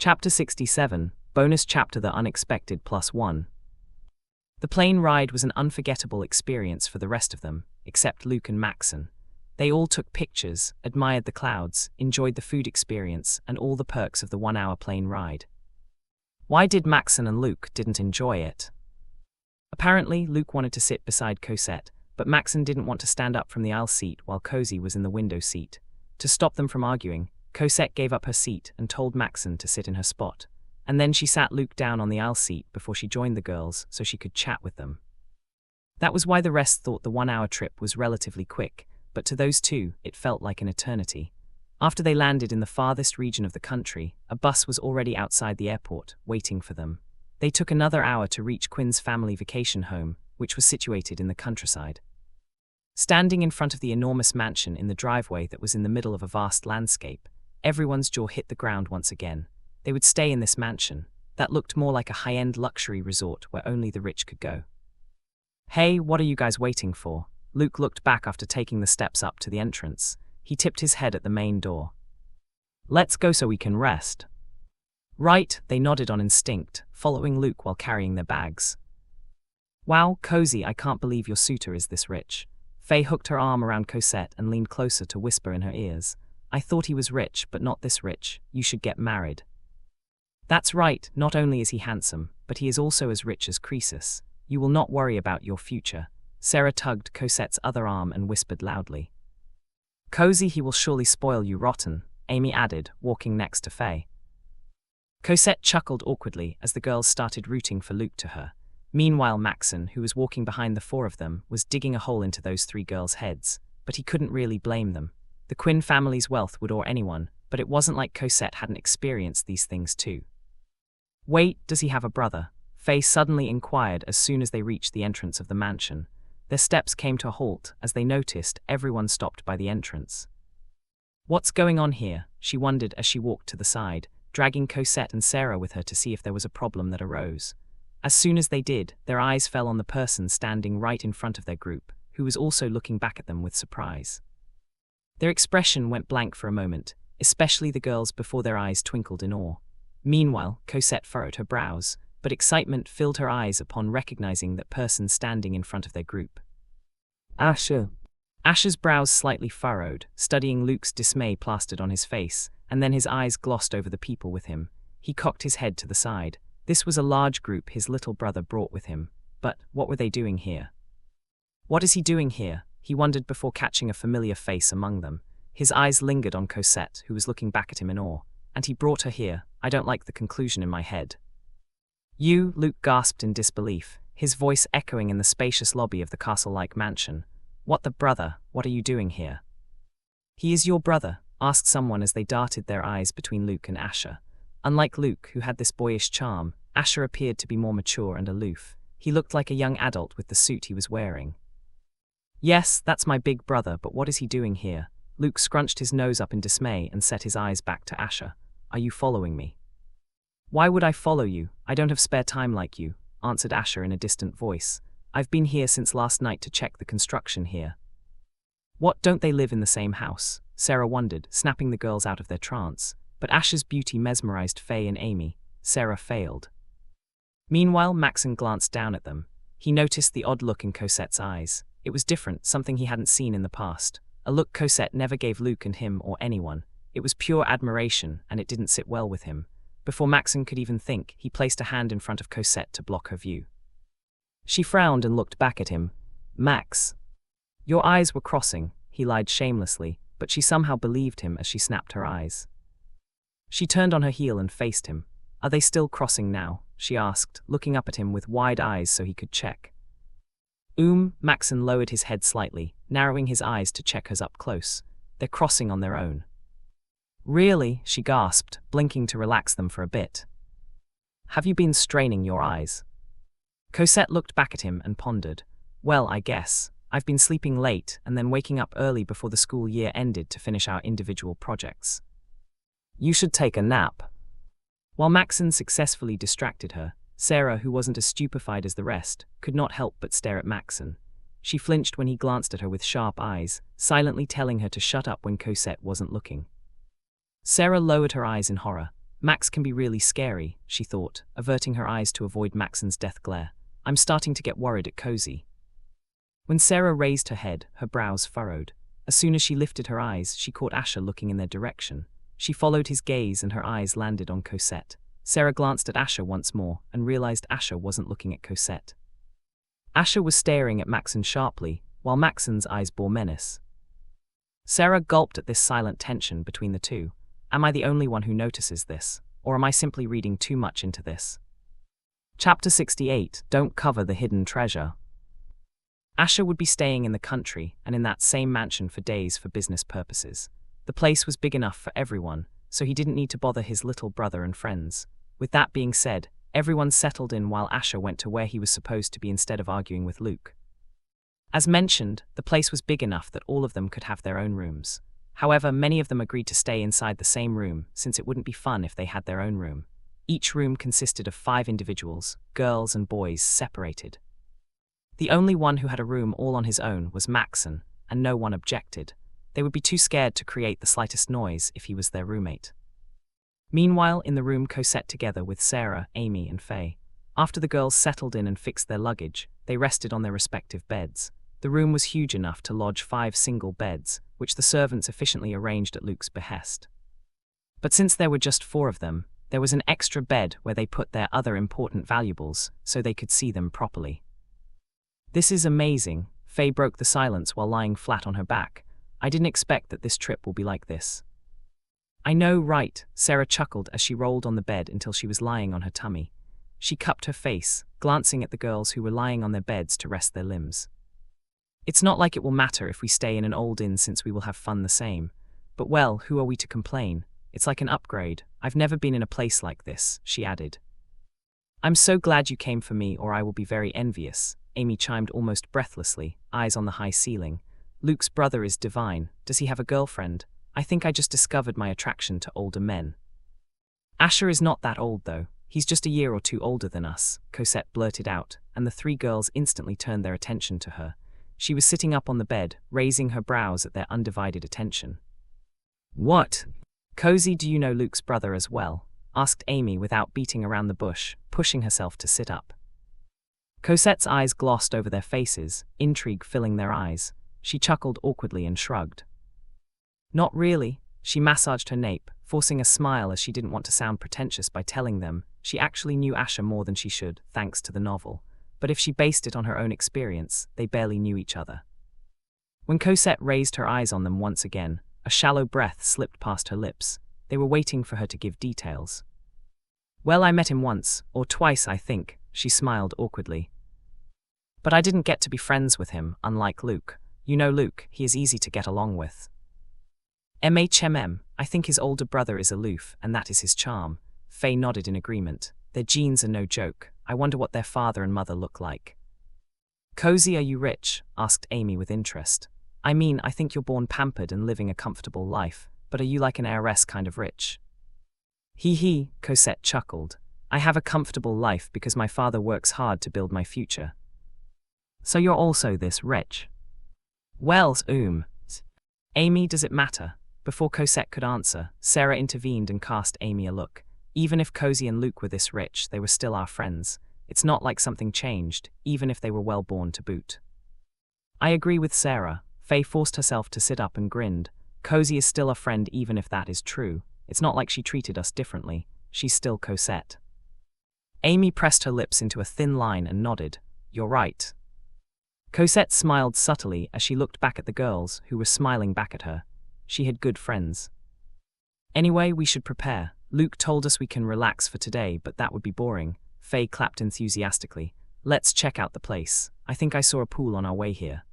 Chapter 67, Bonus Chapter The Unexpected +1. The plane ride was an unforgettable experience for the rest of them, except Luke and Maxen. They all took pictures, admired the clouds, enjoyed the food experience, and all the perks of the 1-hour plane ride. Why did Maxen and Luke didn't enjoy it? Apparently, Luke wanted to sit beside Cosette, but Maxen didn't want to stand up from the aisle seat while Cozy was in the window seat. To stop them from arguing, Cosette gave up her seat and told Maxen to sit in her spot, and then she sat Luke down on the aisle seat before she joined the girls so she could chat with them. That was why the rest thought the 1-hour trip was relatively quick, but to those two, it felt like an eternity. After they landed in the farthest region of the country, a bus was already outside the airport, waiting for them. They took another hour to reach Quinn's family vacation home, which was situated in the countryside. Standing in front of the enormous mansion in the driveway that was in the middle of a vast landscape, everyone's jaw hit the ground once again. They would stay in this mansion that looked more like a high-end luxury resort where only the rich could go. "Hey, what are you guys waiting for?" Luke looked back after taking the steps up to the entrance. He tipped his head at the main door. "Let's go so we can rest." "Right," they nodded on instinct, following Luke while carrying their bags. "Wow, Cozy, I can't believe your suitor is this rich." Faye hooked her arm around Cosette and leaned closer to whisper in her ears. "I thought he was rich, but not this rich. You should get married." "That's right, not only is he handsome, but he is also as rich as Croesus. You will not worry about your future." Sarah tugged Cosette's other arm and whispered loudly. "Cozy, he will surely spoil you rotten," Amy added, walking next to Faye. Cosette chuckled awkwardly as the girls started rooting for Luke to her. Meanwhile, Maxen, who was walking behind the four of them, was digging a hole into those three girls' heads, but he couldn't really blame them. The Quinn family's wealth would awe anyone, but it wasn't like Cosette hadn't experienced these things too. "Wait, does he have a brother?" Faye suddenly inquired as soon as they reached the entrance of the mansion. Their steps came to a halt as they noticed everyone stopped by the entrance. "What's going on here?" she wondered as she walked to the side, dragging Cosette and Sarah with her to see if there was a problem that arose. As soon as they did, their eyes fell on the person standing right in front of their group, who was also looking back at them with surprise. Their expression went blank for a moment, especially the girls before their eyes twinkled in awe. Meanwhile, Cosette furrowed her brows, but excitement filled her eyes upon recognizing that person standing in front of their group. "Asher." Asher's brows slightly furrowed, studying Luke's dismay plastered on his face, and then his eyes glossed over the people with him. He cocked his head to the side. This was a large group his little brother brought with him, but what were they doing here? "What is he doing here?" he wondered before catching a familiar face among them. His eyes lingered on Cosette, who was looking back at him in awe. "And he brought her here. I don't like the conclusion in my head." "You," Luke gasped in disbelief, his voice echoing in the spacious lobby of the castle-like mansion. "What the brother? What are you doing here?" "He is your brother," asked someone as they darted their eyes between Luke and Asher. Unlike Luke, who had this boyish charm, Asher appeared to be more mature and aloof. He looked like a young adult with the suit he was wearing. "Yes, that's my big brother, but what is he doing here?" Luke scrunched his nose up in dismay and set his eyes back to Asher. "Are you following me?" "Why would I follow you? I don't have spare time like you," answered Asher in a distant voice. "I've been here since last night to check the construction here." "What, don't they live in the same house?" Sarah wondered, snapping the girls out of their trance. But Asher's beauty mesmerized Faye and Amy. Sarah failed. Meanwhile, Maxen glanced down at them. He noticed the odd look in Cosette's eyes. It was different, something he hadn't seen in the past. A look Cosette never gave Luke and him or anyone. It was pure admiration, and it didn't sit well with him. Before Maxen could even think, he placed a hand in front of Cosette to block her view. She frowned and looked back at him. "Max." "Your eyes were crossing," he lied shamelessly, but she somehow believed him as she snapped her eyes. She turned on her heel and faced him. "Are they still crossing now?" she asked, looking up at him with wide eyes so he could check. Maxen lowered his head slightly, narrowing his eyes to check hers up close. "They're crossing on their own." "Really?" she gasped, blinking to relax them for a bit. "Have you been straining your eyes?" Cosette looked back at him and pondered. "Well, I guess. I've been sleeping late and then waking up early before the school year ended to finish our individual projects." "You should take a nap." While Maxen successfully distracted her, Sarah, who wasn't as stupefied as the rest, could not help but stare at Maxen. She flinched when he glanced at her with sharp eyes, silently telling her to shut up when Cosette wasn't looking. Sarah lowered her eyes in horror. Max can be really scary, she thought, averting her eyes to avoid Maxen's death glare. I'm starting to get worried at Cozy. When Sarah raised her head, her brows furrowed. As soon as she lifted her eyes, she caught Asher looking in their direction. She followed his gaze and her eyes landed on Cosette. Sarah glanced at Asher once more and realized Asher wasn't looking at Cosette. Asher was staring at Maxen sharply, while Maxen's eyes bore menace. Sarah gulped at this silent tension between the two. Am I the only one who notices this, or am I simply reading too much into this? Chapter 68. Don't cover the hidden treasure. Asher would be staying in the country and in that same mansion for days for business purposes. The place was big enough for everyone, so he didn't need to bother his little brother and friends. With that being said, everyone settled in while Asher went to where he was supposed to be instead of arguing with Luke. As mentioned, the place was big enough that all of them could have their own rooms. However, many of them agreed to stay inside the same room since it wouldn't be fun if they had their own room. Each room consisted of 5 individuals, girls and boys, separated. The only one who had a room all on his own was Maxen, and no one objected. They would be too scared to create the slightest noise if he was their roommate. Meanwhile, in the room Cosette together with Sarah, Amy and Faye. After the girls settled in and fixed their luggage, they rested on their respective beds. The room was huge enough to lodge 5 single beds, which the servants efficiently arranged at Luke's behest. But since there were just 4 of them, there was an extra bed where they put their other important valuables so they could see them properly. This is amazing, Faye broke the silence while lying flat on her back. I didn't expect that this trip will be like this. I know, right, Sarah chuckled as she rolled on the bed until she was lying on her tummy. She cupped her face, glancing at the girls who were lying on their beds to rest their limbs. It's not like it will matter if we stay in an old inn since we will have fun the same. But well, who are we to complain? It's like an upgrade. I've never been in a place like this, she added. I'm so glad you came for me or I will be very envious, Amy chimed almost breathlessly, eyes on the high ceiling. Luke's brother is divine. Does he have a girlfriend? I think I just discovered my attraction to older men. Asher is not that old though. He's just a year or 2 older than us, Cosette blurted out, and the 3 girls instantly turned their attention to her. She was sitting up on the bed, raising her brows at their undivided attention. What? Cozy, do you know Luke's brother as well? Asked Amy without beating around the bush, pushing herself to sit up. Cosette's eyes glossed over their faces, intrigue filling their eyes. She chuckled awkwardly and shrugged. Not really. She massaged her nape, forcing a smile as she didn't want to sound pretentious by telling them she actually knew Asher more than she should, thanks to the novel. But if she based it on her own experience, they barely knew each other. When Cosette raised her eyes on them once again, a shallow breath slipped past her lips. They were waiting for her to give details. Well, I met him once, or twice I think, she smiled awkwardly. But I didn't get to be friends with him, unlike Luke. You know Luke, he is easy to get along with. I think his older brother is aloof, and that is his charm. Faye nodded in agreement. Their genes are no joke. I wonder what their father and mother look like. Cozy, are you rich? Asked Amy with interest. I mean, I think you're born pampered and living a comfortable life, but are you like an heiress kind of rich? Hee, Cosette chuckled. I have a comfortable life because my father works hard to build my future. So you're also this rich? Well, Amy, does it matter? Before Cosette could answer, Sarah intervened and cast Amy a look. Even if Cozy and Luke were this rich, they were still our friends. It's not like something changed, even if they were well born to boot. I agree with Sarah. Faye forced herself to sit up and grinned. Cozy is still a friend even if that is true. It's not like she treated us differently. She's still Cosette. Amy pressed her lips into a thin line and nodded. You're right. Cosette smiled subtly as she looked back at the girls, who were smiling back at her. She had good friends. Anyway, we should prepare. Luke told us we can relax for today, but that would be boring. Faye clapped enthusiastically. Let's check out the place. I think I saw a pool on our way here.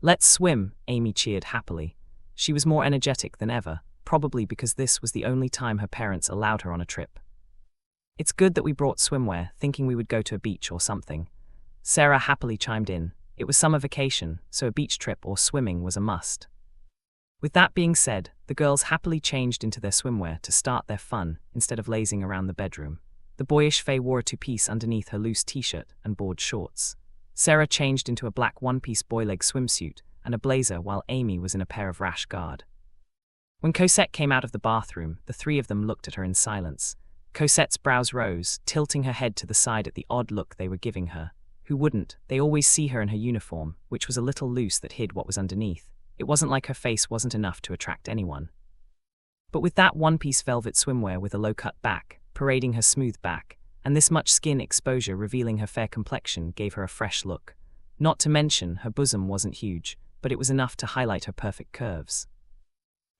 Let's swim, Amy cheered happily. She was more energetic than ever, probably because this was the only time her parents allowed her on a trip. It's good that we brought swimwear, thinking we would go to a beach or something. Sarah happily chimed in. It was summer vacation, so a beach trip or swimming was a must. With that being said, the girls happily changed into their swimwear to start their fun instead of lazing around the bedroom. The boyish Faye wore a 2-piece underneath her loose t-shirt and board shorts. Sarah changed into a black 1-piece boy-leg swimsuit and a blazer while Amy was in a pair of rash guard. When Cosette came out of the bathroom, the three of them looked at her in silence. Cosette's brows rose, tilting her head to the side at the odd look they were giving her. Who wouldn't? They always see her in her uniform, which was a little loose that hid what was underneath. It wasn't like her face wasn't enough to attract anyone. But with that one-piece velvet swimwear with a low-cut back, parading her smooth back, and this much skin exposure revealing her fair complexion gave her a fresh look. Not to mention, her bosom wasn't huge, but it was enough to highlight her perfect curves.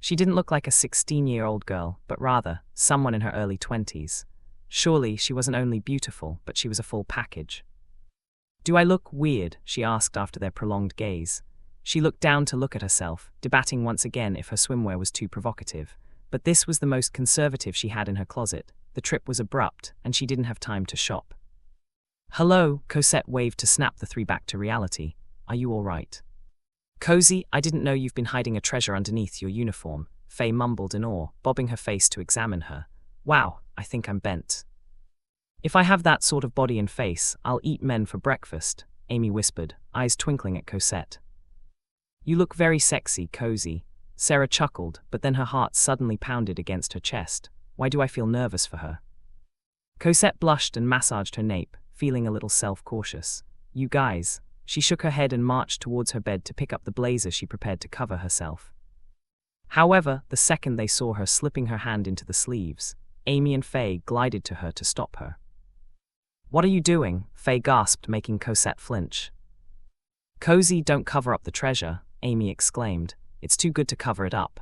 She didn't look like a 16-year-old girl, but rather, someone in her early 20s. Surely, she wasn't only beautiful, but she was a full package. "Do I look weird?" she asked after their prolonged gaze. She looked down to look at herself, debating once again if her swimwear was too provocative. But this was the most conservative she had in her closet. The trip was abrupt, and she didn't have time to shop. "Hello," Cosette waved to snap the three back to reality. "Are you all right?" "Cozy, I didn't know you've been hiding a treasure underneath your uniform," Faye mumbled in awe, bobbing her face to examine her. "Wow, I think I'm bent." "If I have that sort of body and face, I'll eat men for breakfast," Amy whispered, eyes twinkling at Cosette. "You look very sexy, Cozy." Sarah chuckled, but then her heart suddenly pounded against her chest. Why do I feel nervous for her? Cosette blushed and massaged her nape, feeling a little self-cautious. "You guys." She shook her head and marched towards her bed to pick up the blazer she prepared to cover herself. However, the second they saw her slipping her hand into the sleeves, Amy and Faye glided to her to stop her. "What are you doing?" Faye gasped, making Cosette flinch. "Cozy, don't cover up the treasure," Amy exclaimed. "It's too good to cover it up."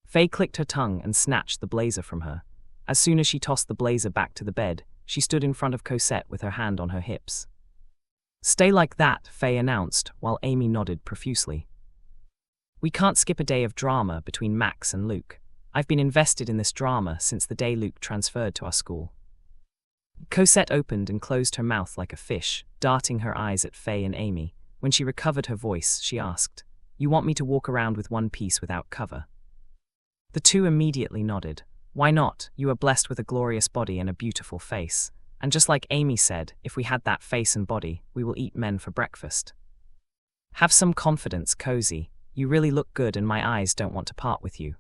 Faye clicked her tongue and snatched the blazer from her. As soon as she tossed the blazer back to the bed, she stood in front of Cosette with her hand on her hips. "Stay like that," Faye announced, while Amy nodded profusely. "We can't skip a day of drama between Max and Luke. I've been invested in this drama since the day Luke transferred to our school." Cosette opened and closed her mouth like a fish, darting her eyes at Faye and Amy. When she recovered her voice, she asked, "You want me to walk around with one piece without cover?" The two immediately nodded. "Why not? You are blessed with a glorious body and a beautiful face. And just like Amy said, if we had that face and body, we will eat men for breakfast." "Have some confidence, Cozy. You really look good and my eyes don't want to part with you."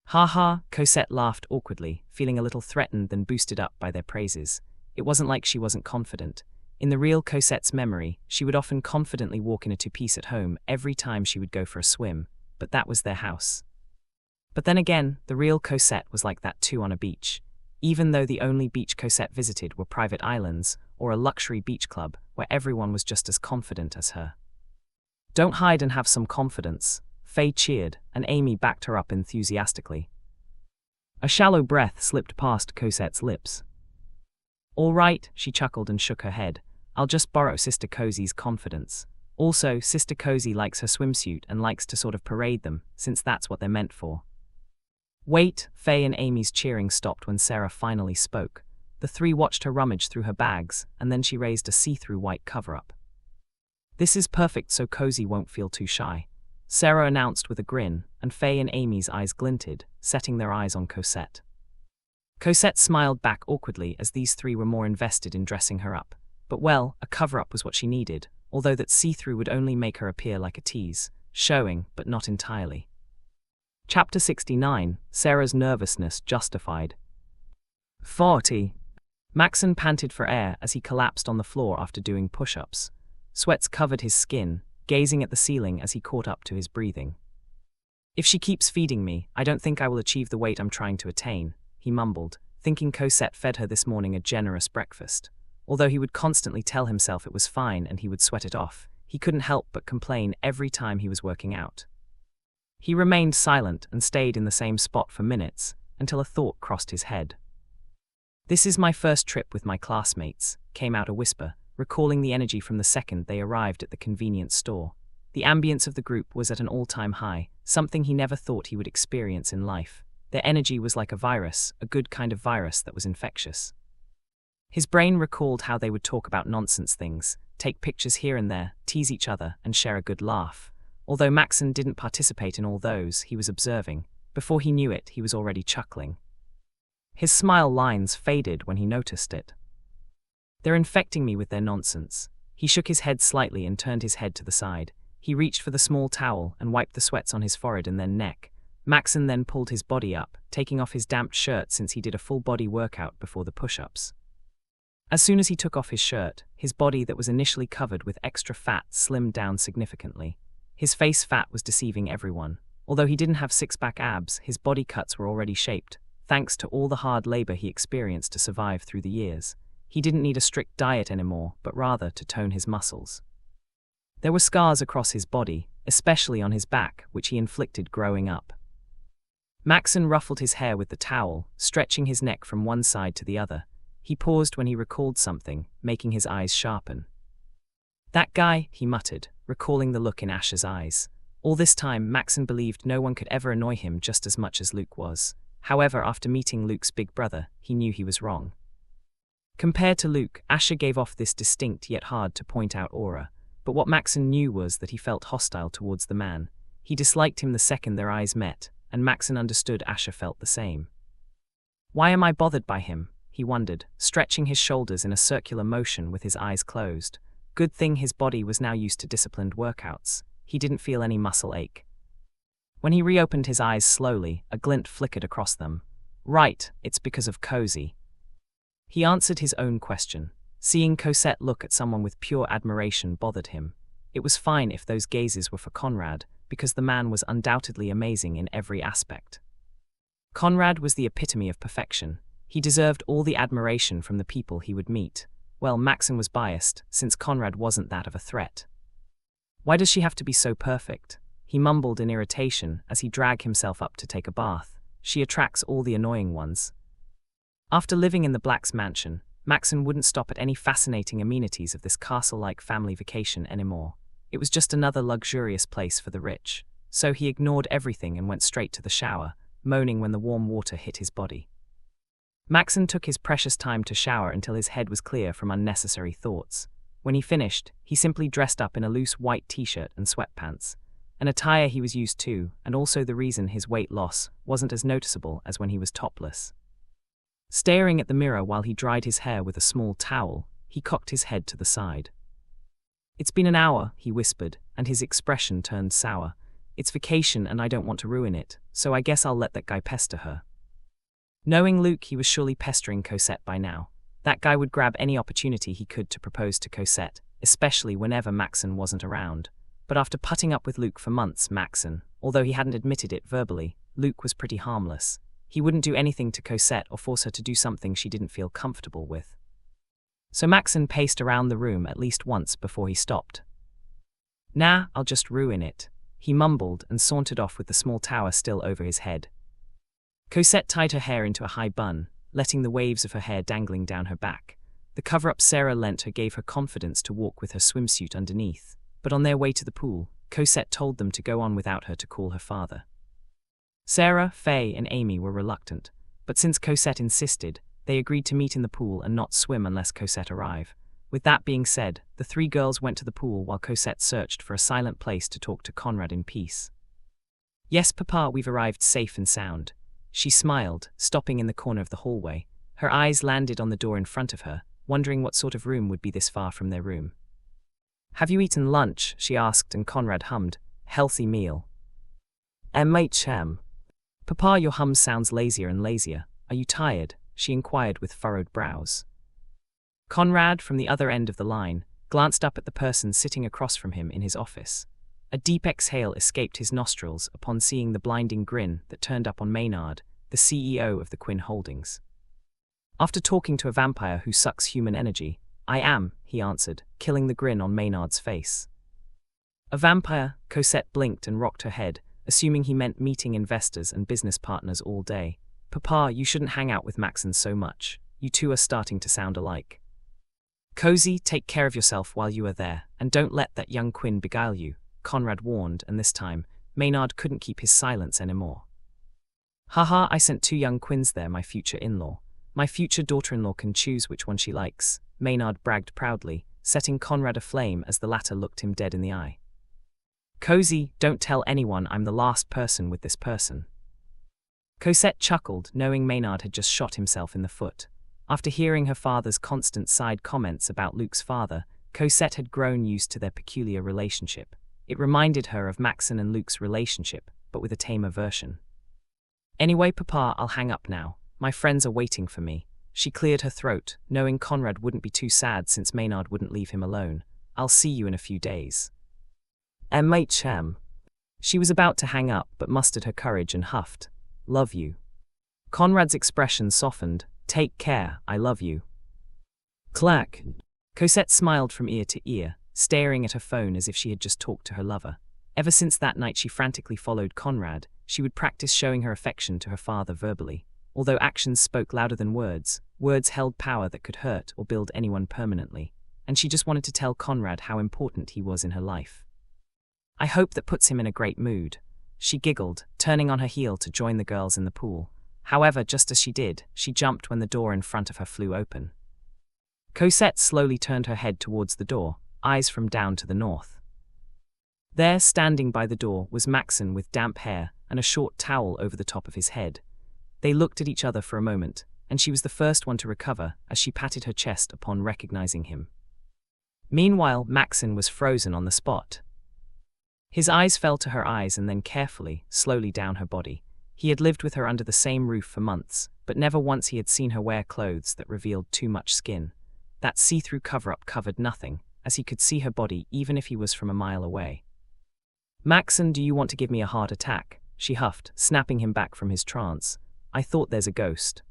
"Ha ha," Cosette laughed awkwardly, feeling a little threatened than boosted up by their praises. It wasn't like she wasn't confident. In the real Cosette's memory, she would often confidently walk in a two-piece at home every time she would go for a swim, but that was their house. But then again, the real Cosette was like that too on a beach. Even though the only beach Cosette visited were private islands or a luxury beach club where everyone was just as confident as her. "Don't hide and have some confidence," Faye cheered, and Amy backed her up enthusiastically. A shallow breath slipped past Cosette's lips. "All right," she chuckled and shook her head. "I'll just borrow Sister Cozy's confidence. Also, Sister Cozy likes her swimsuit and likes to sort of parade them, since that's what they're meant for." "Wait," Faye and Amy's cheering stopped when Sarah finally spoke. The three watched her rummage through her bags, and then she raised a see-through white cover-up. "This is perfect so Cozy won't feel too shy," Sarah announced with a grin, and Faye and Amy's eyes glinted, setting their eyes on Cosette. Cosette smiled back awkwardly as these three were more invested in dressing her up. But well, a cover-up was what she needed, although that see-through would only make her appear like a tease, showing, but not entirely. Chapter 69, Sarah's Nervousness Justified. 40. Maxen panted for air as he collapsed on the floor after doing push-ups. Sweats covered his skin, gazing at the ceiling as he caught up to his breathing. "If she keeps feeding me, I don't think I will achieve the weight I'm trying to attain," he mumbled, thinking Cosette fed her this morning a generous breakfast. Although he would constantly tell himself it was fine and he would sweat it off, he couldn't help but complain every time he was working out. He remained silent and stayed in the same spot for minutes, until a thought crossed his head. "This is my first trip with my classmates," came out a whisper, recalling the energy from the second they arrived at the convenience store. The ambience of the group was at an all-time high, something he never thought he would experience in life. Their energy was like a virus, a good kind of virus that was infectious. His brain recalled how they would talk about nonsense things, take pictures here and there, tease each other, and share a good laugh. Although Maxen didn't participate in all those, he was observing. Before he knew it, he was already chuckling. His smile lines faded when he noticed it. "They're infecting me with their nonsense." He shook his head slightly and turned his head to the side. He reached for the small towel and wiped the sweats on his forehead and then neck. Maxen then pulled his body up, taking off his damp shirt since he did a full body workout before the push-ups. As soon as he took off his shirt, his body that was initially covered with extra fat slimmed down significantly. His face fat was deceiving everyone. Although he didn't have six-pack abs, his body cuts were already shaped, thanks to all the hard labor he experienced to survive through the years. He didn't need a strict diet anymore, but rather to tone his muscles. There were scars across his body, especially on his back, which he inflicted growing up. Maxen ruffled his hair with the towel, stretching his neck from one side to the other. He paused when he recalled something, making his eyes sharpen. "That guy," he muttered, recalling the look in Asher's eyes. All this time, Maxen believed no one could ever annoy him just as much as Luke was. However, after meeting Luke's big brother, he knew he was wrong. Compared to Luke, Asher gave off this distinct yet hard-to-point-out aura. But what Maxen knew was that he felt hostile towards the man. He disliked him the second their eyes met, and Maxen understood Asher felt the same. "Why am I bothered by him?" he wondered, stretching his shoulders in a circular motion with his eyes closed. Good thing his body was now used to disciplined workouts. He didn't feel any muscle ache. When he reopened his eyes slowly, a glint flickered across them. "Right, it's because of Cozy." He answered his own question. Seeing Cosette look at someone with pure admiration bothered him. It was fine if those gazes were for Conrad, because the man was undoubtedly amazing in every aspect. Conrad was the epitome of perfection. He deserved all the admiration from the people he would meet. Well, Maxen was biased, since Conrad wasn't that of a threat. "Why does she have to be so perfect?" he mumbled in irritation as he dragged himself up to take a bath. "She attracts all the annoying ones." After living in the Blac's mansion, Maxen wouldn't stop at any fascinating amenities of this castle-like family vacation anymore. It was just another luxurious place for the rich. So he ignored everything and went straight to the shower, moaning when the warm water hit his body. Maxen took his precious time to shower until his head was clear from unnecessary thoughts. When he finished, he simply dressed up in a loose white t-shirt and sweatpants, an attire he was used to, and also the reason his weight loss wasn't as noticeable as when he was topless. Staring at the mirror while he dried his hair with a small towel, he cocked his head to the side. "It's been an hour," he whispered, and his expression turned sour. "It's vacation and I don't want to ruin it, so I guess I'll let that guy pester her." Knowing Luke, he was surely pestering Cosette by now. That guy would grab any opportunity he could to propose to Cosette, especially whenever Maxen wasn't around. But after putting up with Luke for months, Maxen, although he hadn't admitted it verbally, Luke was pretty harmless. He wouldn't do anything to Cosette or force her to do something she didn't feel comfortable with. So Maxen paced around the room at least once before he stopped. "Nah, I'll just ruin it," he mumbled and sauntered off with the small tower still over his head. Cosette tied her hair into a high bun, letting the waves of her hair dangling down her back. The cover-up Sarah lent her gave her confidence to walk with her swimsuit underneath, but on their way to the pool, Cosette told them to go on without her to call her father. Sarah, Faye, and Amy were reluctant, but since Cosette insisted, they agreed to meet in the pool and not swim unless Cosette arrived. With that being said, the three girls went to the pool while Cosette searched for a silent place to talk to Conrad in peace. "Yes, Papa, we've arrived safe and sound." She smiled, stopping in the corner of the hallway. Her eyes landed on the door in front of her, wondering what sort of room would be this far from their room. "Have you eaten lunch?" she asked, and Conrad hummed, "Healthy meal." "M.H.M. Papa, your hum sounds lazier and lazier. Are you tired?" she inquired with furrowed brows. Conrad, from the other end of the line, glanced up at the person sitting across from him in his office. A deep exhale escaped his nostrils upon seeing the blinding grin that turned up on Maynard, the CEO of the Quinn Holdings. "After talking to a vampire who sucks human energy, I am," he answered, killing the grin on Maynard's face. "A vampire?" Cosette blinked and rocked her head, assuming he meant meeting investors and business partners all day. "Papa, you shouldn't hang out with Maxen so much. You two are starting to sound alike." "Cozy, take care of yourself while you are there, and don't let that young Quinn beguile you," Conrad warned, and this time, Maynard couldn't keep his silence anymore. "Haha, I sent 2 young Quinns there, my future in-law. My future daughter-in-law can choose which one she likes," Maynard bragged proudly, setting Conrad aflame as the latter looked him dead in the eye. "Cozy, don't tell anyone I'm the last person with this person." Cosette chuckled, knowing Maynard had just shot himself in the foot. After hearing her father's constant side comments about Luke's father, Cosette had grown used to their peculiar relationship. It reminded her of Maxen and Luke's relationship, but with a tamer version. "Anyway, Papa, I'll hang up now. My friends are waiting for me." She cleared her throat, knowing Conrad wouldn't be too sad since Maynard wouldn't leave him alone. "I'll see you in a few days." MHM. She was about to hang up, but mustered her courage and huffed, "Love you." Conrad's expression softened. "Take care, I love you." Clack. Cosette smiled from ear to ear, staring at her phone as if she had just talked to her lover. Ever since that night she frantically followed Conrad, she would practice showing her affection to her father verbally. Although actions spoke louder than words, words held power that could hurt or build anyone permanently, and she just wanted to tell Conrad how important he was in her life. "I hope that puts him in a great mood." She giggled, turning on her heel to join the girls in the pool. However, just as she did, she jumped when the door in front of her flew open. Cosette slowly turned her head towards the door, eyes from down to the north. There, standing by the door, was Maxen with damp hair and a short towel over the top of his head. They looked at each other for a moment, and she was the first one to recover as she patted her chest upon recognizing him. Meanwhile, Maxen was frozen on the spot. His eyes fell to her eyes and then carefully, slowly down her body. He had lived with her under the same roof for months, but never once he had seen her wear clothes that revealed too much skin. That see-through cover-up covered nothing, as he could see her body even if he was from a mile away. "Maxen, do you want to give me a heart attack?" she huffed, snapping him back from his trance. "I thought there's a ghost."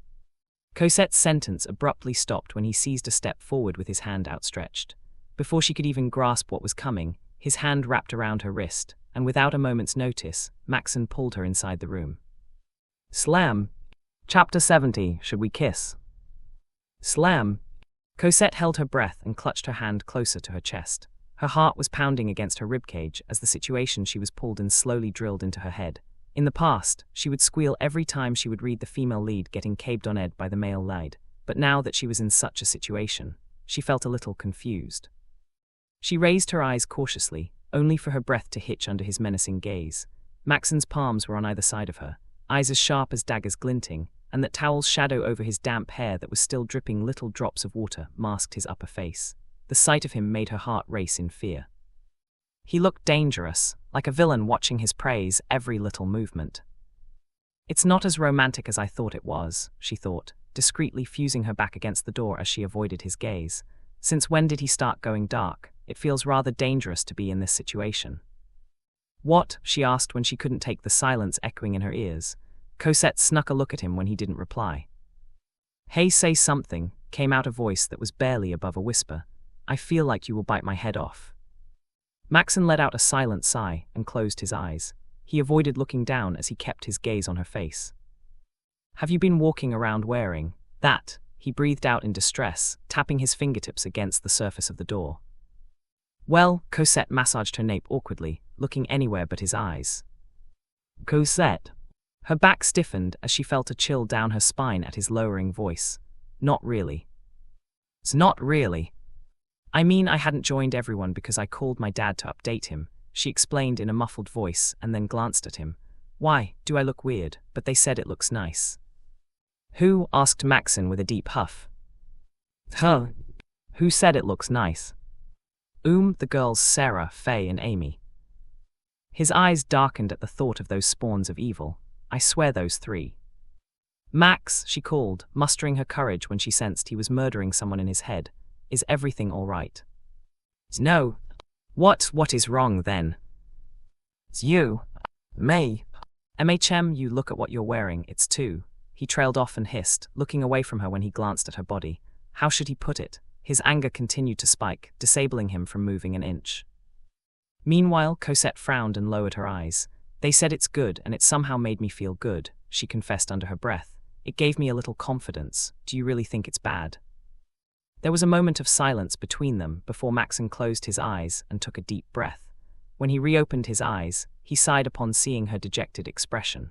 Cosette's sentence abruptly stopped when he seized a step forward with his hand outstretched. Before she could even grasp what was coming, his hand wrapped around her wrist, and without a moment's notice, Maxen pulled her inside the room. Slam. Chapter 70, Should We Kiss? Slam. Cosette held her breath and clutched her hand closer to her chest. Her heart was pounding against her ribcage as the situation she was pulled in slowly drilled into her head. In the past, she would squeal every time she would read the female lead getting cabed on Ed by the male lead, but now that she was in such a situation, she felt a little confused. She raised her eyes cautiously, only for her breath to hitch under his menacing gaze. Maxen's palms were on either side of her, eyes as sharp as daggers glinting, and that towel's shadow over his damp hair that was still dripping little drops of water masked his upper face. The sight of him made her heart race in fear. He looked dangerous, like a villain watching his prey's every little movement. "It's not as romantic as I thought it was," she thought, discreetly fusing her back against the door as she avoided his gaze. "Since when did he start going dark? It feels rather dangerous to be in this situation." "What?" she asked when she couldn't take the silence echoing in her ears. Cosette snuck a look at him when he didn't reply. "Hey, say something," came out a voice that was barely above a whisper. "I feel like you will bite my head off." Maxen let out a silent sigh and closed his eyes. He avoided looking down as he kept his gaze on her face. "Have you been walking around wearing that?" he breathed out in distress, tapping his fingertips against the surface of the door. "Well," Cosette massaged her nape awkwardly, looking anywhere but his eyes. "Cosette." Her back stiffened as she felt a chill down her spine at his lowering voice. "Not really." "It's not really." "I mean, I hadn't joined everyone because I called my dad to update him," she explained in a muffled voice and then glanced at him. "Why, do I look weird? But they said it looks nice." "Who?" asked Maxen with a deep huff. "Huh? Who said it looks nice?" The girls Sarah, Faye, and Amy." His eyes darkened at the thought of those spawns of evil. "I swear those three." "Max," she called, mustering her courage when she sensed he was murdering someone in his head. "Is everything all right?" "No." What is wrong then?" "It's you. Me." "MHM, you look at what you're wearing, it's two." He trailed off and hissed, looking away from her when he glanced at her body. How should he put it? His anger continued to spike, disabling him from moving an inch. Meanwhile, Cosette frowned and lowered her eyes. "They said it's good, and it somehow made me feel good," she confessed under her breath. "It gave me a little confidence. Do you really think it's bad?" There was a moment of silence between them before Maxen closed his eyes and took a deep breath. When he reopened his eyes, he sighed upon seeing her dejected expression.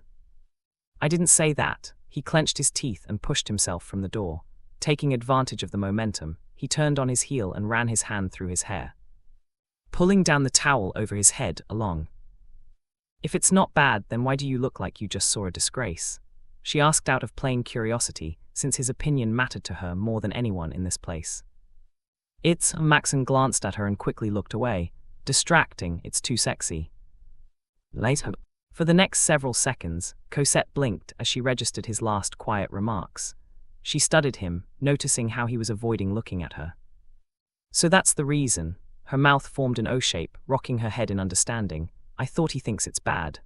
"I didn't say that." He clenched his teeth and pushed himself from the door. Taking advantage of the momentum, he turned on his heel and ran his hand through his hair, pulling down the towel over his head along. "If it's not bad, then why do you look like you just saw a disgrace?" she asked out of plain curiosity, since his opinion mattered to her more than anyone in this place. "It's..." Maxen glanced at her and quickly looked away. Distracting, it's too sexy. Later. For the next several seconds, Cosette blinked as she registered his last quiet remarks. She studied him, noticing how he was avoiding looking at her. So that's the reason. Her mouth formed an O shape, rocking her head in understanding. I thought he thinks it's bad.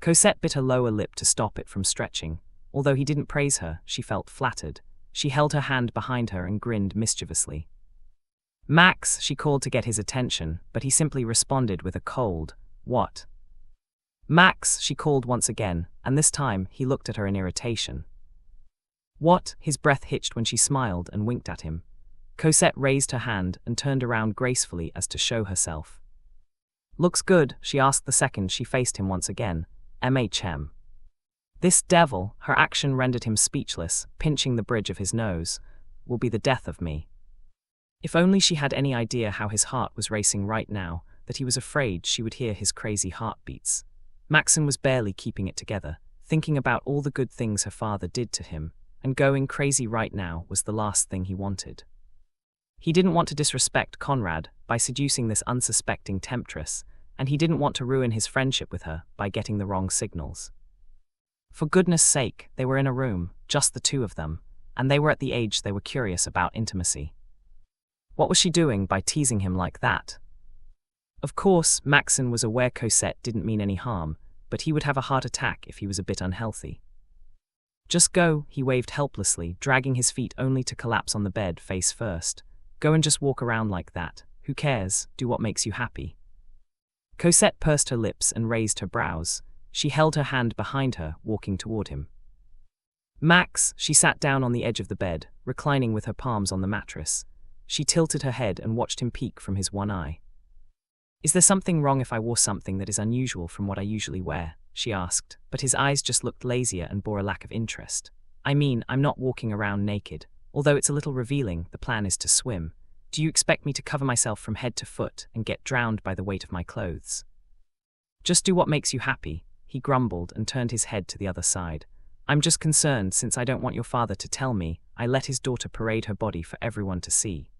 Cosette bit her lower lip to stop it from stretching. Although he didn't praise her, she felt flattered. She held her hand behind her and grinned mischievously. Max, she called to get his attention, but he simply responded with a cold, "What?" Max, she called once again, and this time he looked at her in irritation. "What?" His breath hitched when she smiled and winked at him. Cosette raised her hand and turned around gracefully as to show herself. "Looks good," she asked the second she faced him once again. "MHM." This devil, her action rendered him speechless, pinching the bridge of his nose, "will be the death of me." If only she had any idea how his heart was racing right now, that he was afraid she would hear his crazy heartbeats. Maxen was barely keeping it together, thinking about all the good things her father did to him, and going crazy right now was the last thing he wanted. He didn't want to disrespect Conrad by seducing this unsuspecting temptress, and he didn't want to ruin his friendship with her by getting the wrong signals. For goodness sake, they were in a room, just the two of them, and they were at the age they were curious about intimacy. What was she doing by teasing him like that? Of course, Maxen was aware Cosette didn't mean any harm, but he would have a heart attack if he was a bit unhealthy. "Just go," he waved helplessly, dragging his feet only to collapse on the bed face first. "Go and just walk around like that. Who cares? Do what makes you happy." Cosette pursed her lips and raised her brows. She held her hand behind her, walking toward him. "Max," she sat down on the edge of the bed, reclining with her palms on the mattress. She tilted her head and watched him peek from his one eye. "Is there something wrong if I wore something that is unusual from what I usually wear?" she asked, but his eyes just looked lazier and bore a lack of interest. "I mean, I'm not walking around naked. Although it's a little revealing, the plan is to swim. Do you expect me to cover myself from head to foot and get drowned by the weight of my clothes?" "Just do what makes you happy," he grumbled and turned his head to the other side. "I'm just concerned since I don't want your father to tell me I let his daughter parade her body for everyone to see."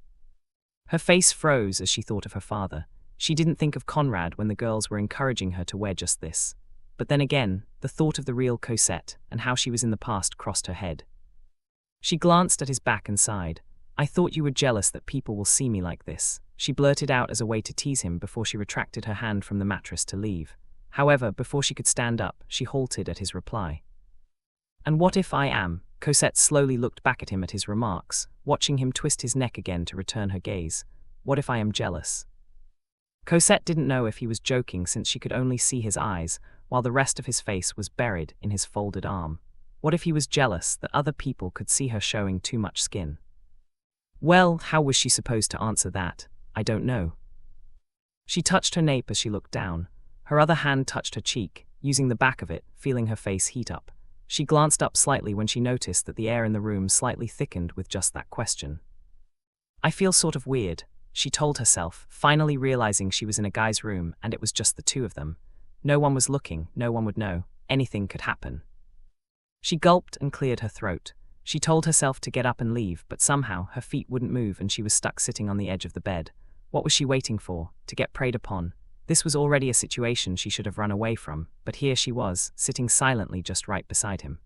Her face froze as she thought of her father. She didn't think of Conrad when the girls were encouraging her to wear just this. But then again, the thought of the real Cosette and how she was in the past crossed her head. She glanced at his back and sighed. "I thought you were jealous that people will see me like this," she blurted out as a way to tease him before she retracted her hand from the mattress to leave. However, before she could stand up, she halted at his reply. "And what if I am?" Cosette slowly looked back at him at his remarks, watching him twist his neck again to return her gaze. "What if I am jealous?" Cosette didn't know if he was joking since she could only see his eyes, while the rest of his face was buried in his folded arm. What if he was jealous that other people could see her showing too much skin? Well, how was she supposed to answer that? I don't know. She touched her nape as she looked down. Her other hand touched her cheek, using the back of it, feeling her face heat up. She glanced up slightly when she noticed that the air in the room slightly thickened with just that question. "I feel sort of weird," she told herself, finally realizing she was in a guy's room and it was just the two of them. No one was looking, no one would know. Anything could happen. She gulped and cleared her throat. She told herself to get up and leave, but somehow her feet wouldn't move and she was stuck sitting on the edge of the bed. What was she waiting for? To get preyed upon? This was already a situation she should have run away from, but here she was, sitting silently just right beside him.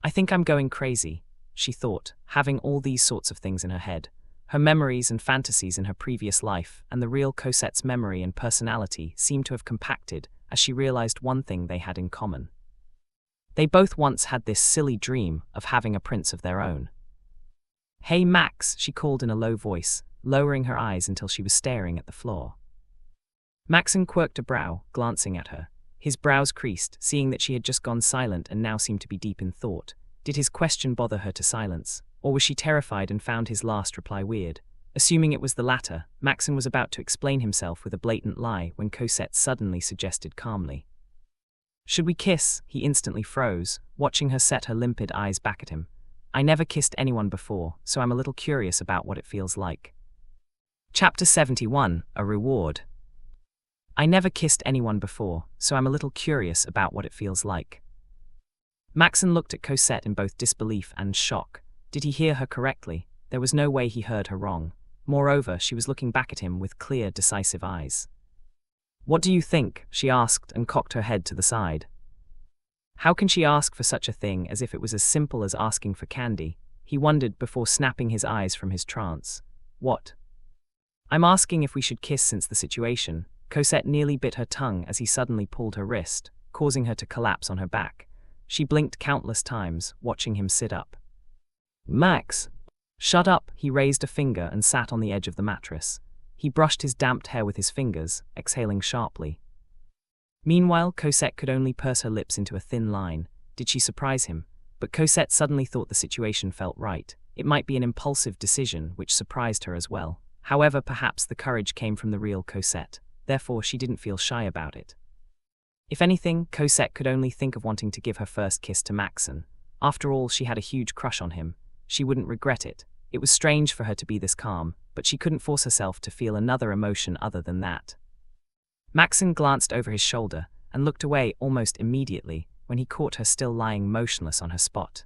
"I think I'm going crazy," she thought, having all these sorts of things in her head. Her memories and fantasies in her previous life and the real Cosette's memory and personality seemed to have compacted as she realized one thing they had in common. They both once had this silly dream of having a prince of their own. "Hey Max," she called in a low voice, lowering her eyes until she was staring at the floor. Maxen quirked a brow, glancing at her. His brows creased, seeing that she had just gone silent and now seemed to be deep in thought. Did his question bother her to silence? Or was she terrified and found his last reply weird? Assuming it was the latter, Maxen was about to explain himself with a blatant lie when Cosette suddenly suggested calmly, "Should we kiss?" He instantly froze, watching her set her limpid eyes back at him. "I never kissed anyone before, so I'm a little curious about what it feels like." Chapter 71, A Reward. "I never kissed anyone before, so I'm a little curious about what it feels like." Maxen looked at Cosette in both disbelief and shock. Did he hear her correctly? There was no way he heard her wrong. Moreover, she was looking back at him with clear, decisive eyes. "What do you think?" she asked and cocked her head to the side. How can she ask for such a thing as if it was as simple as asking for candy? He wondered before snapping his eyes from his trance. "What?" "I'm asking if we should kiss since the situation." Cosette nearly bit her tongue as he suddenly pulled her wrist, causing her to collapse on her back. She blinked countless times, watching him sit up. "Max!" "Shut up!" He raised a finger and sat on the edge of the mattress. He brushed his damped hair with his fingers, exhaling sharply. Meanwhile, Cosette could only purse her lips into a thin line. Did she surprise him? But Cosette suddenly thought the situation felt right. It might be an impulsive decision, which surprised her as well. However, perhaps the courage came from the real Cosette. Therefore, she didn't feel shy about it. If anything, Cosette could only think of wanting to give her first kiss to Maxen. After all, she had a huge crush on him. She wouldn't regret it. It was strange for her to be this calm, but she couldn't force herself to feel another emotion other than that. Maxen glanced over his shoulder and looked away almost immediately when he caught her still lying motionless on her spot.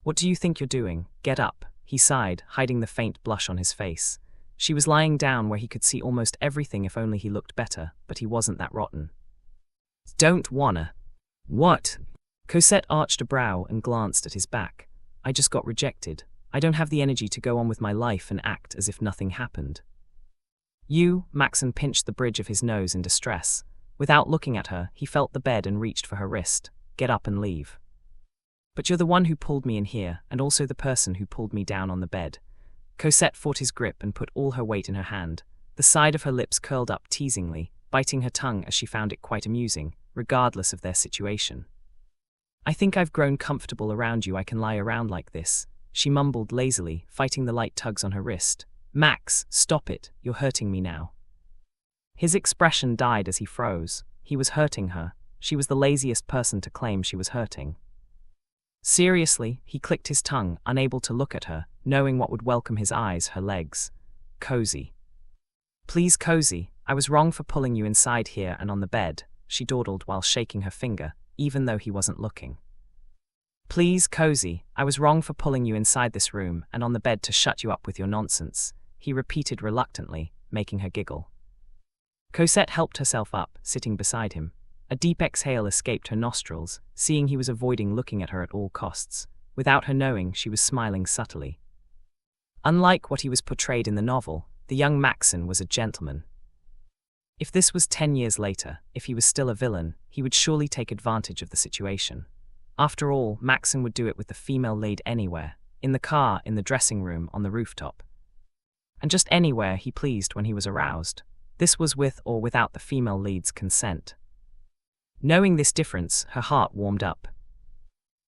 "What do you think you're doing? Get up," he sighed, hiding the faint blush on his face. She was lying down where he could see almost everything if only he looked better, but he wasn't that rotten. "Don't wanna." "What?" Cosette arched a brow and glanced at his back. "I just got rejected. I don't have the energy to go on with my life and act as if nothing happened." "You," Maxen pinched the bridge of his nose in distress. Without looking at her, he felt the bed and reached for her wrist. "Get up and leave." "But you're the one who pulled me in here, and also the person who pulled me down on the bed." Cosette fought his grip and put all her weight in her hand. The side of her lips curled up teasingly, biting her tongue as she found it quite amusing, regardless of their situation. "I think I've grown comfortable around you. I can lie around like this," she mumbled lazily, fighting the light tugs on her wrist. "Max, stop it. You're hurting me now." His expression died as he froze. He was hurting her. She was the laziest person to claim she was hurting. Seriously, he clicked his tongue, unable to look at her, knowing what would welcome his eyes, her legs. "Cozy. Please, Cozy, I was wrong for pulling you inside here and on the bed," she dawdled while shaking her finger, even though he wasn't looking. "Please, Cozy, I was wrong for pulling you inside this room and on the bed to shut you up with your nonsense," he repeated reluctantly, making her giggle. Cosette helped herself up, sitting beside him. A deep exhale escaped her nostrils, seeing he was avoiding looking at her at all costs. Without her knowing, she was smiling subtly. Unlike what he was portrayed in the novel, the young Maxen was a gentleman. If this was 10 years later, if he was still a villain, he would surely take advantage of the situation. After all, Maxen would do it with the female lead anywhere, in the car, in the dressing room, on the rooftop. And just anywhere he pleased when he was aroused. This was with or without the female lead's consent. Knowing this difference, her heart warmed up.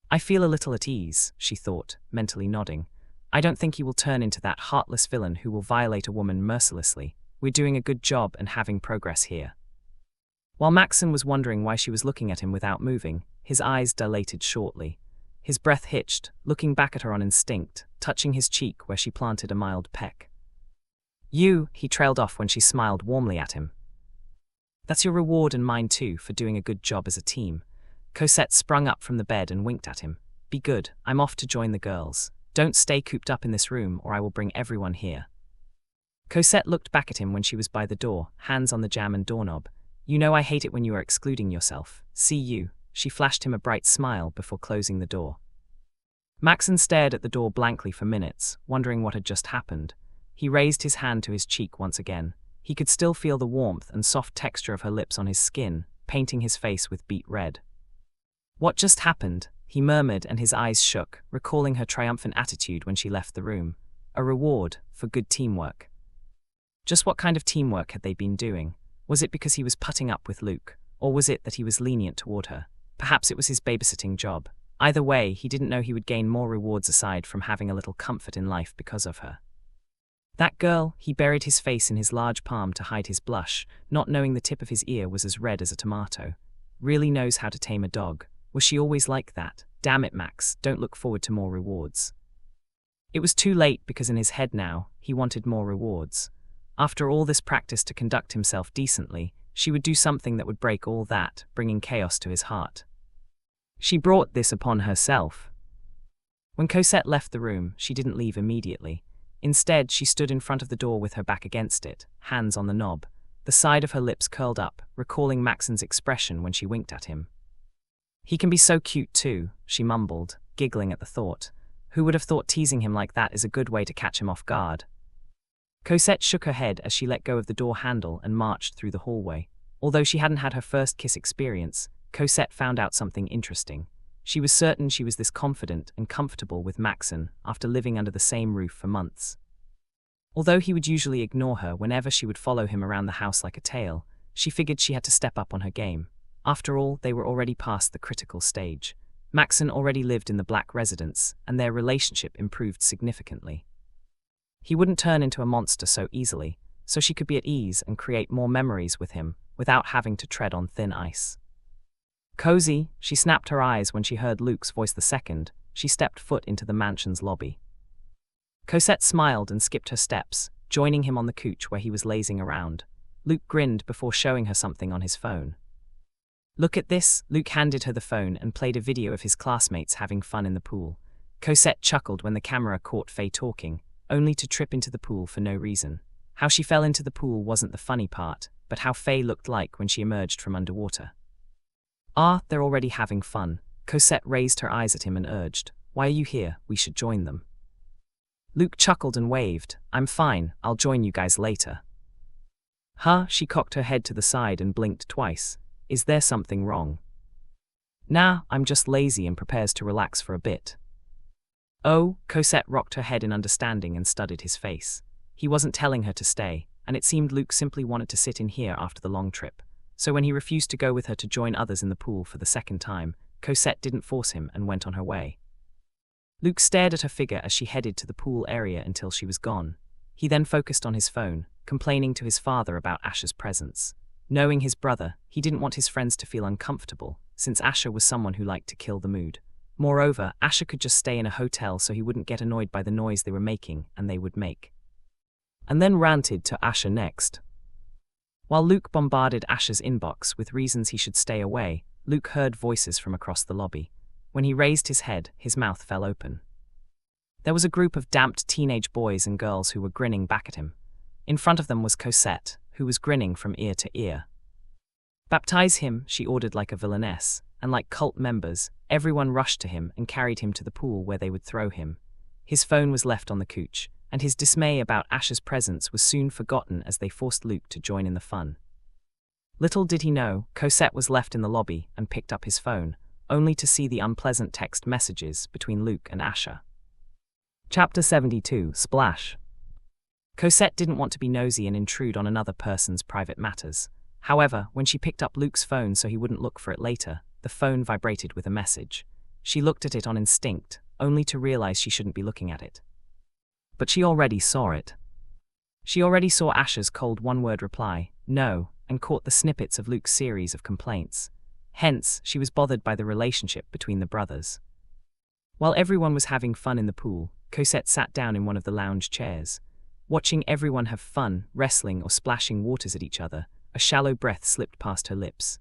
"I feel a little at ease," she thought, mentally nodding. "I don't think he will turn into that heartless villain who will violate a woman mercilessly. We're doing a good job and having progress here." While Maxen was wondering why she was looking at him without moving, his eyes dilated shortly. His breath hitched, looking back at her on instinct, touching his cheek where she planted a mild peck. "You," he trailed off when she smiled warmly at him. "That's your reward and mine too for doing a good job as a team." Cosette sprung up from the bed and winked at him. "Be good, I'm off to join the girls. Don't stay cooped up in this room or I will bring everyone here." Cosette looked back at him when she was by the door, hands on the jamb and doorknob. "You know I hate it when you are excluding yourself. See you." She flashed him a bright smile before closing the door. Maxen stared at the door blankly for minutes, wondering what had just happened. He raised his hand to his cheek once again. He could still feel the warmth and soft texture of her lips on his skin, painting his face with beet red. "What just happened?" he murmured, and his eyes shook, recalling her triumphant attitude when she left the room. A reward for good teamwork. Just what kind of teamwork had they been doing? Was it because he was putting up with Luke, or was it that he was lenient toward her? Perhaps it was his babysitting job. Either way, he didn't know he would gain more rewards aside from having a little comfort in life because of her. That girl, he buried his face in his large palm to hide his blush, not knowing the tip of his ear was as red as a tomato. Really knows how to tame a dog. Was she always like that? Damn it, Max, don't look forward to more rewards. It was too late because in his head now, he wanted more rewards. After all this practice to conduct himself decently, she would do something that would break all that, bringing chaos to his heart. She brought this upon herself. When Cosette left the room, she didn't leave immediately. Instead, she stood in front of the door with her back against it, hands on the knob, the side of her lips curled up, recalling Maxen's expression when she winked at him. "He can be so cute too," she mumbled, giggling at the thought. Who would have thought teasing him like that is a good way to catch him off guard? Cosette shook her head as she let go of the door handle and marched through the hallway. Although she hadn't had her first kiss experience, Cosette found out something interesting. She was certain she was this confident and comfortable with Maxen after living under the same roof for months. Although he would usually ignore her whenever she would follow him around the house like a tail, she figured she had to step up on her game. After all, they were already past the critical stage. Maxen already lived in the Blac residence, and their relationship improved significantly. He wouldn't turn into a monster so easily, so she could be at ease and create more memories with him without having to tread on thin ice. "Cozy," she snapped her eyes when she heard Luke's voice the second she stepped foot into the mansion's lobby. Cosette smiled and skipped her steps, joining him on the couch where he was lazing around. Luke grinned before showing her something on his phone. "Look at this." Luke handed her the phone and played a video of his classmates having fun in the pool. Cosette chuckled when the camera caught Faye talking, only to trip into the pool for no reason. How she fell into the pool wasn't the funny part, but how Faye looked like when she emerged from underwater. "Ah, they're already having fun." Cosette raised her eyes at him and urged, "Why are you here? We should join them." Luke chuckled and waved. "I'm fine, I'll join you guys later." "Huh?" She cocked her head to the side and blinked twice. "Is there something wrong?" "Nah, I'm just lazy and prepares to relax for a bit." "Oh," Cosette rocked her head in understanding and studied his face. He wasn't telling her to stay, and it seemed Luke simply wanted to sit in here after the long trip. So when he refused to go with her to join others in the pool for the second time, Cosette didn't force him and went on her way. Luke stared at her figure as she headed to the pool area until she was gone. He then focused on his phone, complaining to his father about Asher's presence. Knowing his brother, he didn't want his friends to feel uncomfortable, since Asher was someone who liked to kill the mood. Moreover, Asher could just stay in a hotel so he wouldn't get annoyed by the noise they were making and they would make. And then ranted to Asher next. While Luke bombarded Asher's inbox with reasons he should stay away, Luke heard voices from across the lobby. When he raised his head, his mouth fell open. There was a group of damped teenage boys and girls who were grinning back at him. In front of them was Cosette, who was grinning from ear to ear. "Baptize him," she ordered like a villainess, and like cult members, everyone rushed to him and carried him to the pool where they would throw him. His phone was left on the couch, and his dismay about Asher's presence was soon forgotten as they forced Luke to join in the fun. Little did he know, Cosette was left in the lobby and picked up his phone, only to see the unpleasant text messages between Luke and Asher. Chapter 72, Splash. Cosette didn't want to be nosy and intrude on another person's private matters. However, when she picked up Luke's phone so he wouldn't look for it later, the phone vibrated with a message. She looked at it on instinct, only to realize she shouldn't be looking at it. But she already saw it. She already saw Asher's cold one-word reply, "No," and caught the snippets of Luke's series of complaints. Hence, she was bothered by the relationship between the brothers. While everyone was having fun in the pool, Cosette sat down in one of the lounge chairs. Watching everyone have fun, wrestling or splashing waters at each other, a shallow breath slipped past her lips.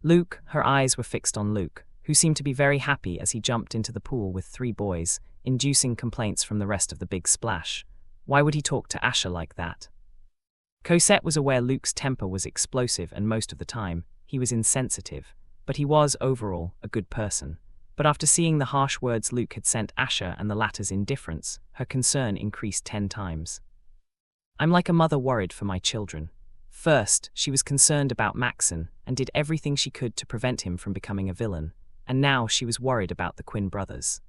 Luke, her eyes were fixed on Luke, who seemed to be very happy as he jumped into the pool with 3 boys, inducing complaints from the rest of the big splash. Why would he talk to Asher like that? Cosette was aware Luke's temper was explosive and most of the time, he was insensitive, but he was, overall, a good person. But after seeing the harsh words Luke had sent Asher and the latter's indifference, her concern increased 10 times. "I'm like a mother worried for my children." First, she was concerned about Maxen and did everything she could to prevent him from becoming a villain, and now she was worried about the Quinn brothers.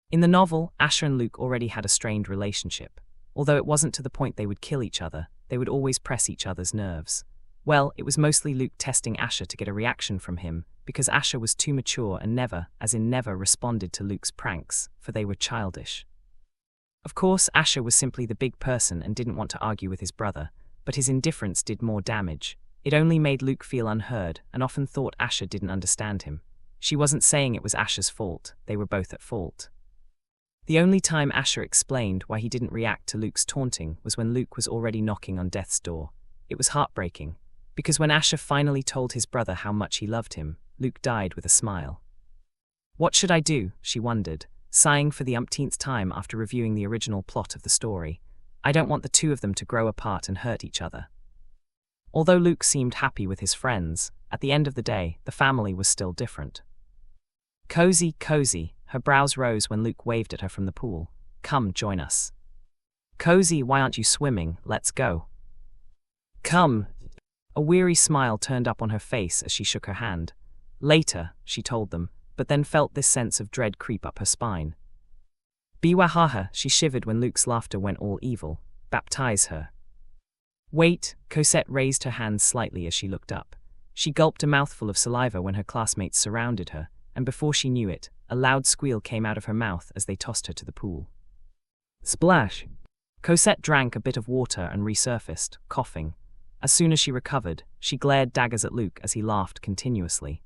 In the novel, Asher and Luke already had a strained relationship. Although it wasn't to the point they would kill each other, they would always press each other's nerves. Well, it was mostly Luke testing Asher to get a reaction from him, because Asher was too mature and never, as in never, responded to Luke's pranks, for they were childish. Of course, Asher was simply the big person and didn't want to argue with his brother, but his indifference did more damage. It only made Luke feel unheard and often thought Asher didn't understand him. She wasn't saying it was Asher's fault, they were both at fault. The only time Asher explained why he didn't react to Luke's taunting was when Luke was already knocking on death's door. It was heartbreaking, because when Asher finally told his brother how much he loved him, Luke died with a smile. What should I do? She wondered. sighing for the umpteenth time after reviewing the original plot of the story. I don't want the two of them to grow apart and hurt each other. Although Luke seemed happy with his friends, at the end of the day, the family was still different. Cozy, cozy, her brows rose when Luke waved at her from the pool. Come, join us. Cozy, why aren't you swimming? Let's go. Come. A weary smile turned up on her face as she shook her hand. Later, she told them, but then felt this sense of dread creep up her spine. Biwahaha, she shivered when Luke's laughter went all evil. Baptize her. Wait, Cosette raised her hands slightly as she looked up. She gulped a mouthful of saliva when her classmates surrounded her, and before she knew it, a loud squeal came out of her mouth as they tossed her to the pool. Splash! Cosette drank a bit of water and resurfaced, coughing. As soon as she recovered, she glared daggers at Luke as he laughed continuously.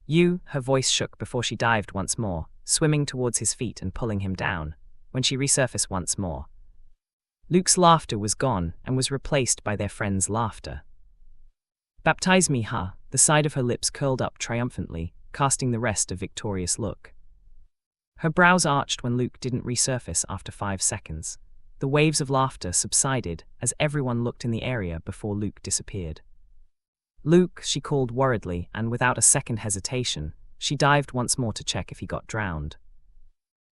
You, her voice shook before she dived once more, swimming towards his feet and pulling him down. When she resurfaced once more, Luke's laughter was gone and was replaced by their friend's laughter. Baptize me, huh? The side of her lips curled up triumphantly, casting the rest a victorious look. Her brows arched when Luke didn't resurface after 5 seconds. The waves of laughter subsided as everyone looked in the area before Luke disappeared. Luke, she called worriedly, and without a second hesitation, she dived once more to check if he got drowned.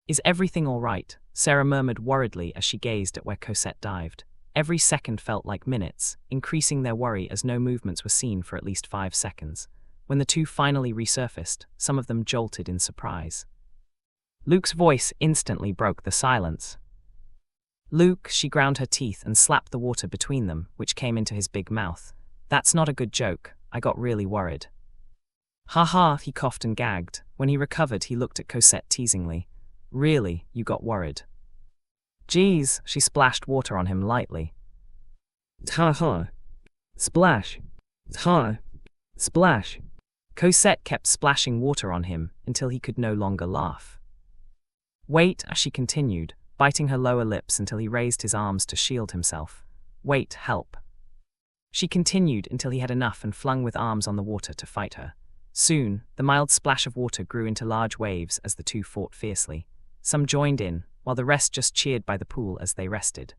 Is everything all right? Sarah murmured worriedly as she gazed at where Cosette dived. Every second felt like minutes, increasing their worry as no movements were seen for at least 5 seconds. When the two finally resurfaced, some of them jolted in surprise. Luke's voice instantly broke the silence. Luke, she ground her teeth and slapped the water between them, which came into his big mouth. That's not a good joke. I got really worried. Ha ha, he coughed and gagged. When he recovered, he looked at Cosette teasingly. Really, you got worried? Geez, she splashed water on him lightly. Ha ha. Splash. Ha. Splash. Cosette kept splashing water on him until he could no longer laugh. Wait, she continued, biting her lower lips until he raised his arms to shield himself. Wait, help. She continued until he had enough and flung with arms on the water to fight her. Soon, the mild splash of water grew into large waves as the two fought fiercely. Some joined in, while the rest just cheered by the pool as they rested.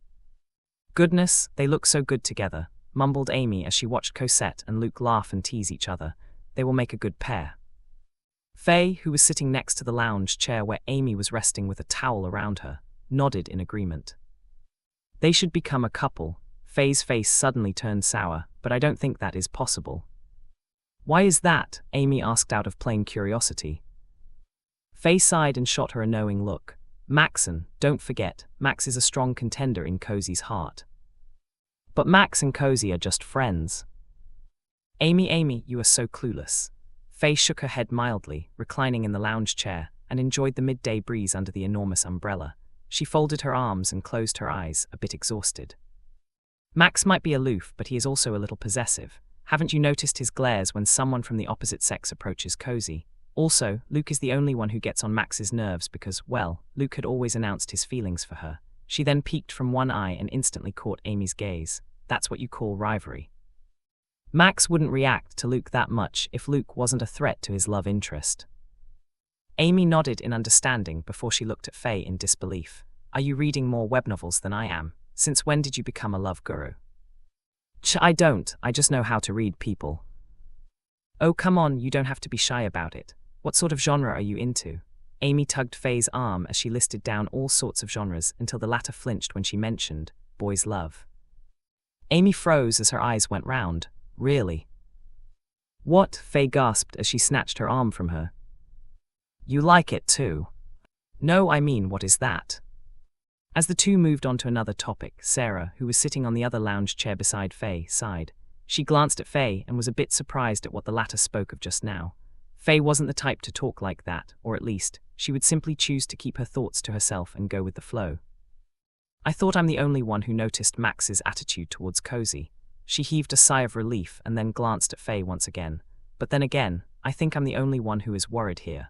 Goodness, they look so good together, mumbled Amy as she watched Cosette and Luke laugh and tease each other. They will make a good pair. Faye, who was sitting next to the lounge chair where Amy was resting with a towel around her, nodded in agreement. They should become a couple. Faye's face suddenly turned sour, but I don't think that is possible. Why is that? Amy asked out of plain curiosity. Faye sighed and shot her a knowing look. Maxen, don't forget, Max is a strong contender in Cozy's heart. But Max and Cozy are just friends. Amy, you are so clueless. Faye shook her head mildly, reclining in the lounge chair, and enjoyed the midday breeze under the enormous umbrella. She folded her arms and closed her eyes, a bit exhausted. Max might be aloof, but he is also a little possessive. Haven't you noticed his glares when someone from the opposite sex approaches Cozy? Also, Luke is the only one who gets on Max's nerves because, well, Luke had always announced his feelings for her. She then peeked from one eye and instantly caught Amy's gaze. That's what you call rivalry. Max wouldn't react to Luke that much if Luke wasn't a threat to his love interest. Amy nodded in understanding before she looked at Faye in disbelief. Are you reading more web novels than I am? Since when did you become a love guru? I don't, I just know how to read people. Oh, come on, you don't have to be shy about it. What sort of genre are you into? Amy tugged Faye's arm as she listed down all sorts of genres until the latter flinched when she mentioned boys' love. Amy froze as her eyes went round. Really? What? Faye gasped as she snatched her arm from her. You like it too? No, I mean, what is that? As the two moved on to another topic, Sarah, who was sitting on the other lounge chair beside Faye, sighed. She glanced at Faye and was a bit surprised at what the latter spoke of just now. Faye wasn't the type to talk like that, or at least, she would simply choose to keep her thoughts to herself and go with the flow. I thought I'm the only one who noticed Max's attitude towards Cozy. She heaved a sigh of relief and then glanced at Faye once again. But then again, I think I'm the only one who is worried here.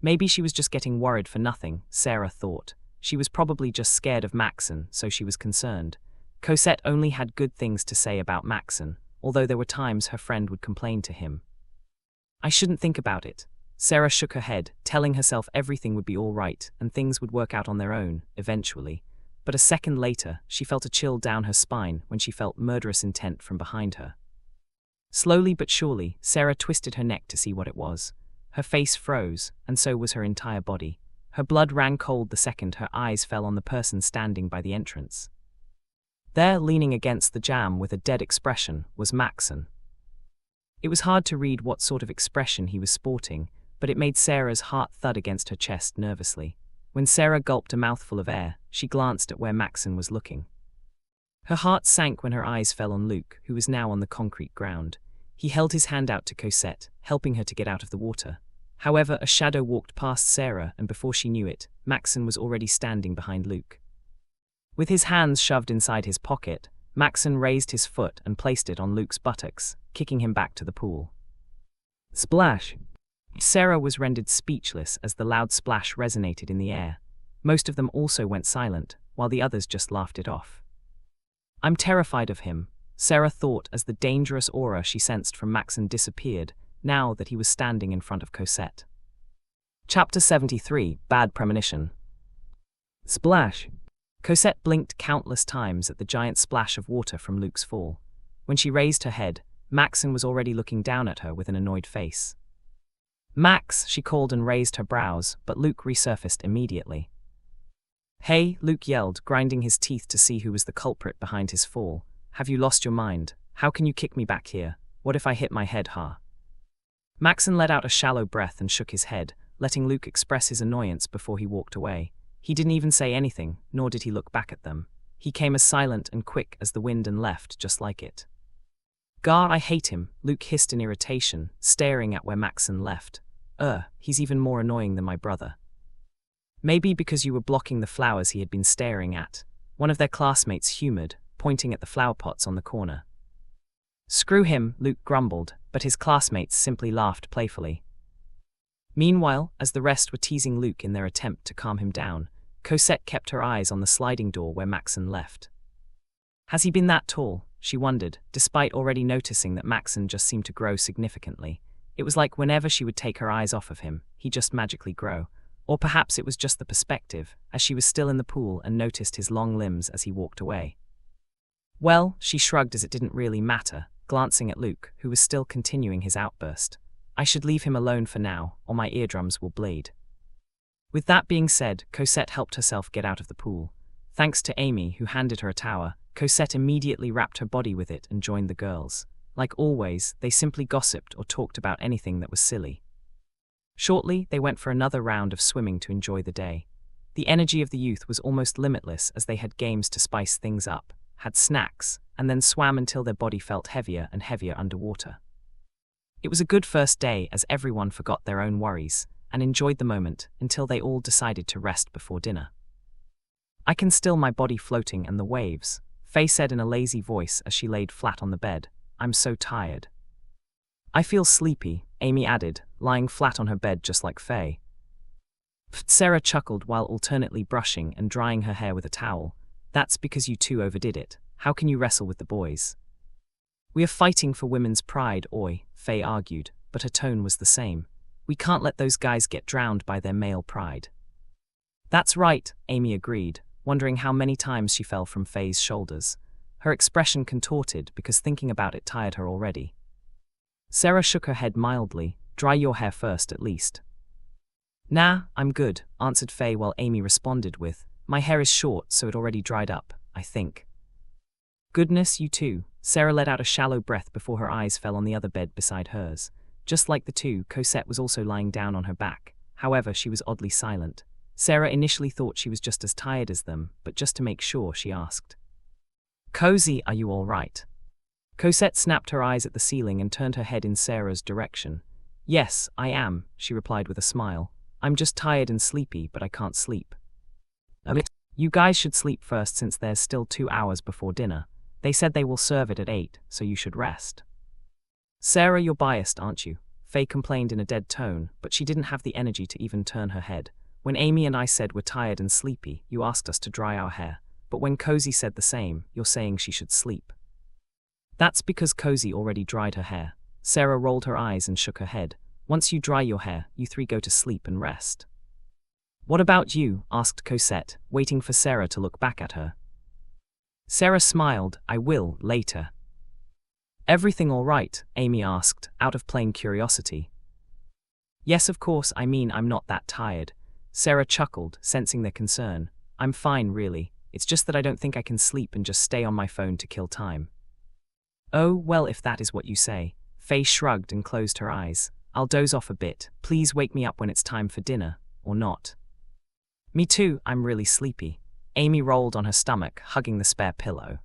Maybe she was just getting worried for nothing, Sarah thought. She was probably just scared of Maxen, so she was concerned. Cosette only had good things to say about Maxen, although there were times her friend would complain to him. I shouldn't think about it. Sarah shook her head, telling herself everything would be all right and things would work out on their own, eventually. But a second later, she felt a chill down her spine when she felt murderous intent from behind her. Slowly but surely, Sarah twisted her neck to see what it was. Her face froze, and so was her entire body. Her blood ran cold the second her eyes fell on the person standing by the entrance. There, leaning against the jamb with a dead expression, was Maxen. It was hard to read what sort of expression he was sporting, but it made Sarah's heart thud against her chest nervously. When Sarah gulped a mouthful of air, she glanced at where Maxen was looking. Her heart sank when her eyes fell on Luke, who was now on the concrete ground. He held his hand out to Cosette, helping her to get out of the water. However, a shadow walked past Sarah, and before she knew it, Maxen was already standing behind Luke. With his hands shoved inside his pocket, Maxen raised his foot and placed it on Luke's buttocks, kicking him back to the pool. Splash! Sarah was rendered speechless as the loud splash resonated in the air. Most of them also went silent, while the others just laughed it off. I'm terrified of him, Sarah thought as the dangerous aura she sensed from Maxen disappeared, now that he was standing in front of Cosette. Chapter 73, Bad Premonition. Splash! Cosette blinked countless times at the giant splash of water from Luke's fall. When she raised her head, Maxen was already looking down at her with an annoyed face. Max, she called and raised her brows, but Luke resurfaced immediately. Hey, Luke yelled, grinding his teeth to see who was the culprit behind his fall. Have you lost your mind? How can you kick me back here? What if I hit my head, huh? Maxen let out a shallow breath and shook his head, letting Luke express his annoyance before he walked away. He didn't even say anything, nor did he look back at them. He came as silent and quick as the wind and left just like it. Gah, I hate him, Luke hissed in irritation, staring at where Maxen left. He's even more annoying than my brother. Maybe because you were blocking the flowers he had been staring at. One of their classmates humoured, pointing at the flower pots on the corner. Screw him, Luke grumbled, but his classmates simply laughed playfully. Meanwhile, as the rest were teasing Luke in their attempt to calm him down, Cosette kept her eyes on the sliding door where Maxen left. Has he been that tall? She wondered, despite already noticing that Maxen just seemed to grow significantly. It was like whenever she would take her eyes off of him, he'd just magically grow. Or perhaps it was just the perspective, as she was still in the pool and noticed his long limbs as he walked away. Well, she shrugged as it didn't really matter, glancing at Luke, who was still continuing his outburst. I should leave him alone for now, or my eardrums will bleed. With that being said, Cosette helped herself get out of the pool. Thanks to Amy, who handed her a towel, Cosette immediately wrapped her body with it and joined the girls. Like always, they simply gossiped or talked about anything that was silly. Shortly, they went for another round of swimming to enjoy the day. The energy of the youth was almost limitless as they had games to spice things up, had snacks, and then swam until their body felt heavier and heavier underwater. It was a good first day as everyone forgot their own worries and enjoyed the moment until they all decided to rest before dinner. I can still my body floating and the waves, Faye said in a lazy voice as she laid flat on the bed. I'm so tired. I feel sleepy, Amy added, lying flat on her bed just like Faye. Sarah chuckled while alternately brushing and drying her hair with a towel. That's because you two overdid it. How can you wrestle with the boys? We are fighting for women's pride, oi, Faye argued, but her tone was the same. We can't let those guys get drowned by their male pride. That's right, Amy agreed, wondering how many times she fell from Faye's shoulders. Her expression contorted because thinking about it tired her already. Sarah shook her head mildly. Dry your hair first, at least. Nah, I'm good, answered Faye while Amy responded with, my hair is short so it already dried up, I think. Goodness, you too. Sarah let out a shallow breath before her eyes fell on the other bed beside hers. Just like the two, Cosette was also lying down on her back. However, she was oddly silent. Sarah initially thought she was just as tired as them, but just to make sure, she asked, Cozy, are you all right? Cosette snapped her eyes at the ceiling and turned her head in Sarah's direction. Yes, I am, she replied with a smile. I'm just tired and sleepy, but I can't sleep. You guys should sleep first since there's still 2 hours before dinner. They said they will serve it at 8, so you should rest. Sarah, you're biased, aren't you? Faye complained in a dead tone, but she didn't have the energy to even turn her head. When Amy and I said we're tired and sleepy, you asked us to dry our hair. But when Cozy said the same, you're saying she should sleep. That's because Cozy already dried her hair. Sarah rolled her eyes and shook her head, Once you dry your hair, you three go to sleep and rest. What about you? Asked Cosette, waiting for Sarah to look back at her. Sarah smiled. I will, later. Everything all right? Amy asked, out of plain curiosity. Yes, of course, I'm not that tired. Sarah chuckled, sensing their concern. I'm fine, really. It's just that I don't think I can sleep and just stay on my phone to kill time. Oh, well, if that is what you say. Faye shrugged and closed her eyes. I'll doze off a bit. Please wake me up when it's time for dinner, or not. Me too, I'm really sleepy. Amy rolled on her stomach, hugging the spare pillow.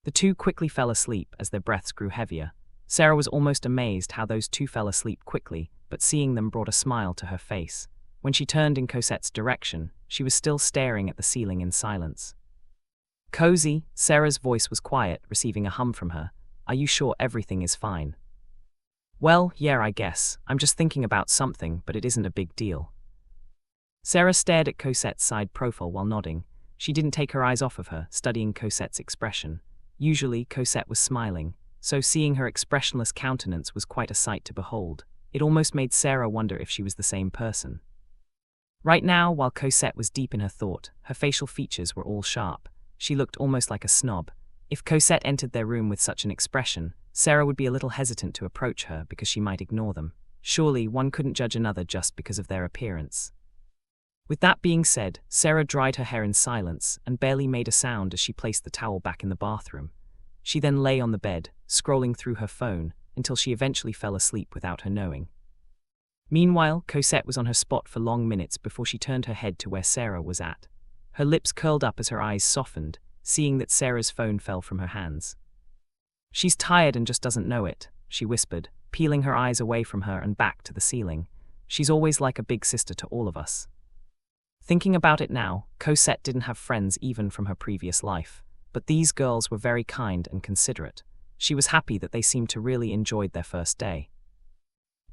The two quickly fell asleep as their breaths grew heavier. Sarah was almost amazed how those two fell asleep quickly, but seeing them brought a smile to her face. When she turned in Cosette's direction, she was still staring at the ceiling in silence. Cozy, Sarah's voice was quiet, receiving a hum from her. Are you sure everything is fine? Well, yeah, I guess. I'm just thinking about something, but it isn't a big deal. Sarah stared at Cosette's side profile while nodding. She didn't take her eyes off of her, studying Cosette's expression. Usually, Cosette was smiling, so seeing her expressionless countenance was quite a sight to behold. It almost made Sarah wonder if she was the same person. Right now, while Cosette was deep in her thought, her facial features were all sharp. She looked almost like a snob. If Cosette entered their room with such an expression, Sarah would be a little hesitant to approach her because she might ignore them. Surely, one couldn't judge another just because of their appearance. With that being said, Sarah dried her hair in silence and barely made a sound as she placed the towel back in the bathroom. She then lay on the bed, scrolling through her phone, until she eventually fell asleep without her knowing. Meanwhile, Cosette was on her spot for long minutes before she turned her head to where Sarah was at. Her lips curled up as her eyes softened, seeing that Sarah's phone fell from her hands. She's tired and just doesn't know it, she whispered, peeling her eyes away from her and back to the ceiling. She's always like a big sister to all of us. Thinking about it now, Cosette didn't have friends even from her previous life, but these girls were very kind and considerate. She was happy that they seemed to really enjoy their first day.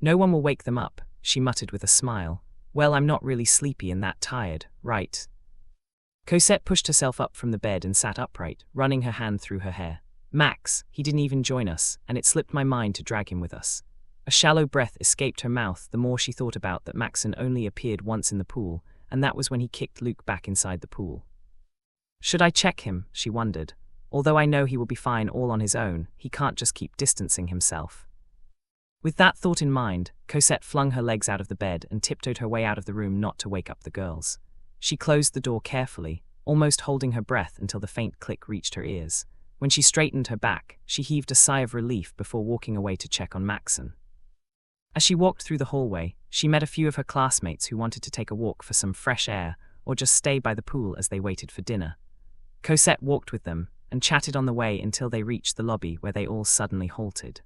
No one will wake them up, she muttered with a smile. Well, I'm not really sleepy and that tired, right? Cosette pushed herself up from the bed and sat upright, running her hand through her hair. Max, he didn't even join us, and it slipped my mind to drag him with us. A shallow breath escaped her mouth the more she thought about that Maxen only appeared once in the pool, and that was when he kicked Luke back inside the pool. Should I check him, she wondered. Although I know he will be fine all on his own, he can't just keep distancing himself. With that thought in mind, Cosette flung her legs out of the bed and tiptoed her way out of the room not to wake up the girls. She closed the door carefully, almost holding her breath until the faint click reached her ears. When she straightened her back, she heaved a sigh of relief before walking away to check on Maxen. As she walked through the hallway, she met a few of her classmates who wanted to take a walk for some fresh air or just stay by the pool as they waited for dinner. Cosette walked with them and chatted on the way until they reached the lobby where they all suddenly halted.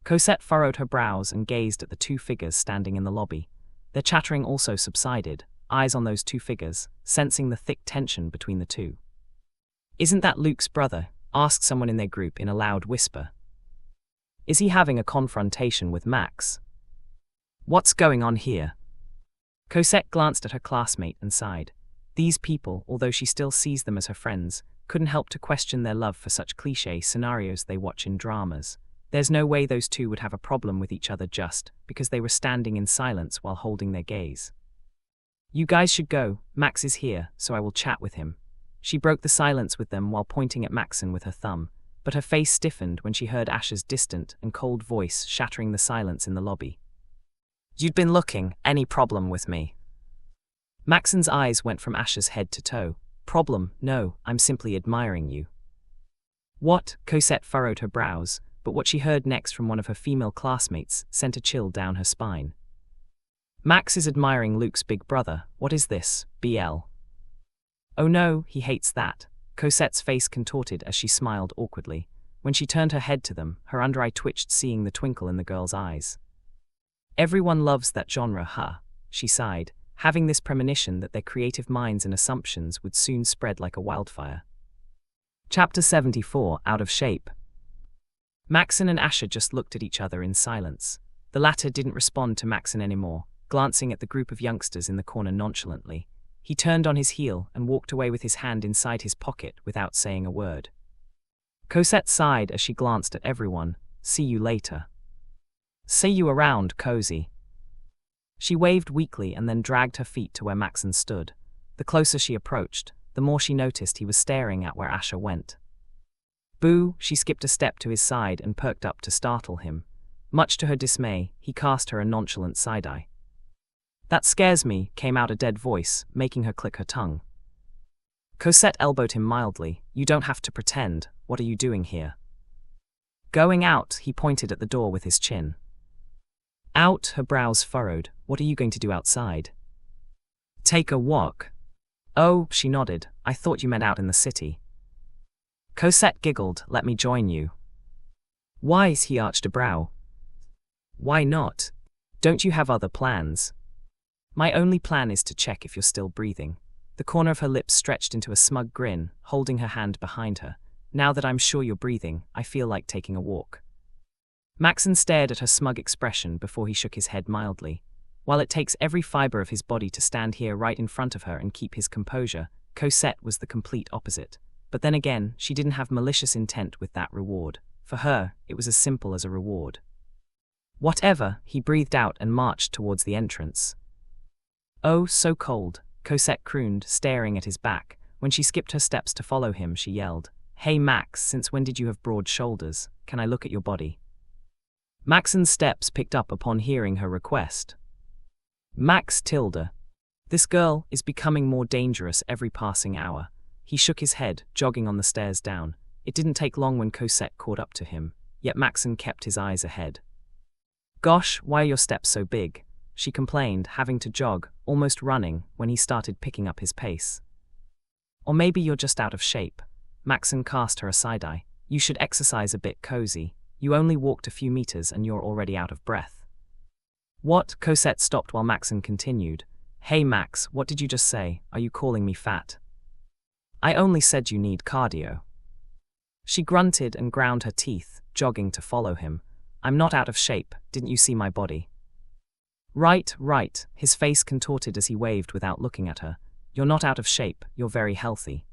Cosette furrowed her brows and gazed at the two figures standing in the lobby. Their chattering also subsided, eyes on those two figures, sensing the thick tension between the two. "Isn't that Luke's brother?" asked someone in their group in a loud whisper. "Is he having a confrontation with Max? What's going on here?" Cosette glanced at her classmate and sighed. These people, although she still sees them as her friends, couldn't help to question their love for such cliché scenarios they watch in dramas. There's no way those two would have a problem with each other just because they were standing in silence while holding their gaze. "You guys should go, Max is here, so I will chat with him." She broke the silence with them while pointing at Maxen with her thumb, but her face stiffened when she heard Ash's distant and cold voice shattering the silence in the lobby. "You'd been looking, any problem with me?" Maxen's eyes went from Ash's head to toe. "Problem? No, I'm simply admiring you." "What?" Cosette furrowed her brows, but what she heard next from one of her female classmates sent a chill down her spine. "Max is admiring Luke's big brother. What is this, BL?" "Oh no, he hates that." Cosette's face contorted as she smiled awkwardly. When she turned her head to them, her under eye twitched seeing the twinkle in the girl's eyes. "Everyone loves that genre, huh?" she sighed, having this premonition that their creative minds and assumptions would soon spread like a wildfire. Chapter 74, Out of Shape. Maxen and Asher just looked at each other in silence. The latter didn't respond to Maxen anymore, glancing at the group of youngsters in the corner nonchalantly. He turned on his heel and walked away with his hand inside his pocket without saying a word. Cosette sighed as she glanced at everyone. "See you later." See you around, Cozy. She waved weakly and then dragged her feet to where Maxen stood. The closer she approached, the more she noticed he was staring at where Asher went. Boo, she skipped a step to his side and perked up to startle him. Much to her dismay, he cast her a nonchalant side-eye. That scares me, came out a dead voice, making her click her tongue. Cosette elbowed him mildly. You don't have to pretend. What are you doing here? Going out, he pointed at the door with his chin. Out, her brows furrowed. What are you going to do outside? Take a walk. Oh, she nodded. I thought you meant out in the city. Cosette giggled. Let me join you. Why? He arched a brow. Why not? Don't you have other plans? My only plan is to check if you're still breathing. The corner of her lips stretched into a smug grin, holding her hand behind her. Now that I'm sure you're breathing, I feel like taking a walk. Maxen stared at her smug expression before he shook his head mildly. While it takes every fiber of his body to stand here right in front of her and keep his composure, Cosette was the complete opposite. But then again, she didn't have malicious intent with that reward. For her, it was as simple as a reward. Whatever, he breathed out and marched towards the entrance. Oh, so cold, Cosette crooned, staring at his back. When she skipped her steps to follow him, she yelled, Hey Max, since when did you have broad shoulders? Can I look at your body? Maxen's steps picked up upon hearing her request. Max Tilda. This girl is becoming more dangerous every passing hour. He shook his head, jogging on the stairs down. It didn't take long when Cosette caught up to him, yet Maxen kept his eyes ahead. Gosh, why are your steps so big? She complained, having to jog, almost running, when he started picking up his pace. Or maybe you're just out of shape. Maxen cast her a side-eye. You should exercise a bit, Cozy. You only walked a few meters and you're already out of breath. What? Cosette stopped while Maxen continued. Hey Max, what did you just say? Are you calling me fat? I only said you need cardio. She grunted and ground her teeth, jogging to follow him. I'm not out of shape, didn't you see my body? Right, his face contorted as he waved without looking at her. You're not out of shape, you're very healthy.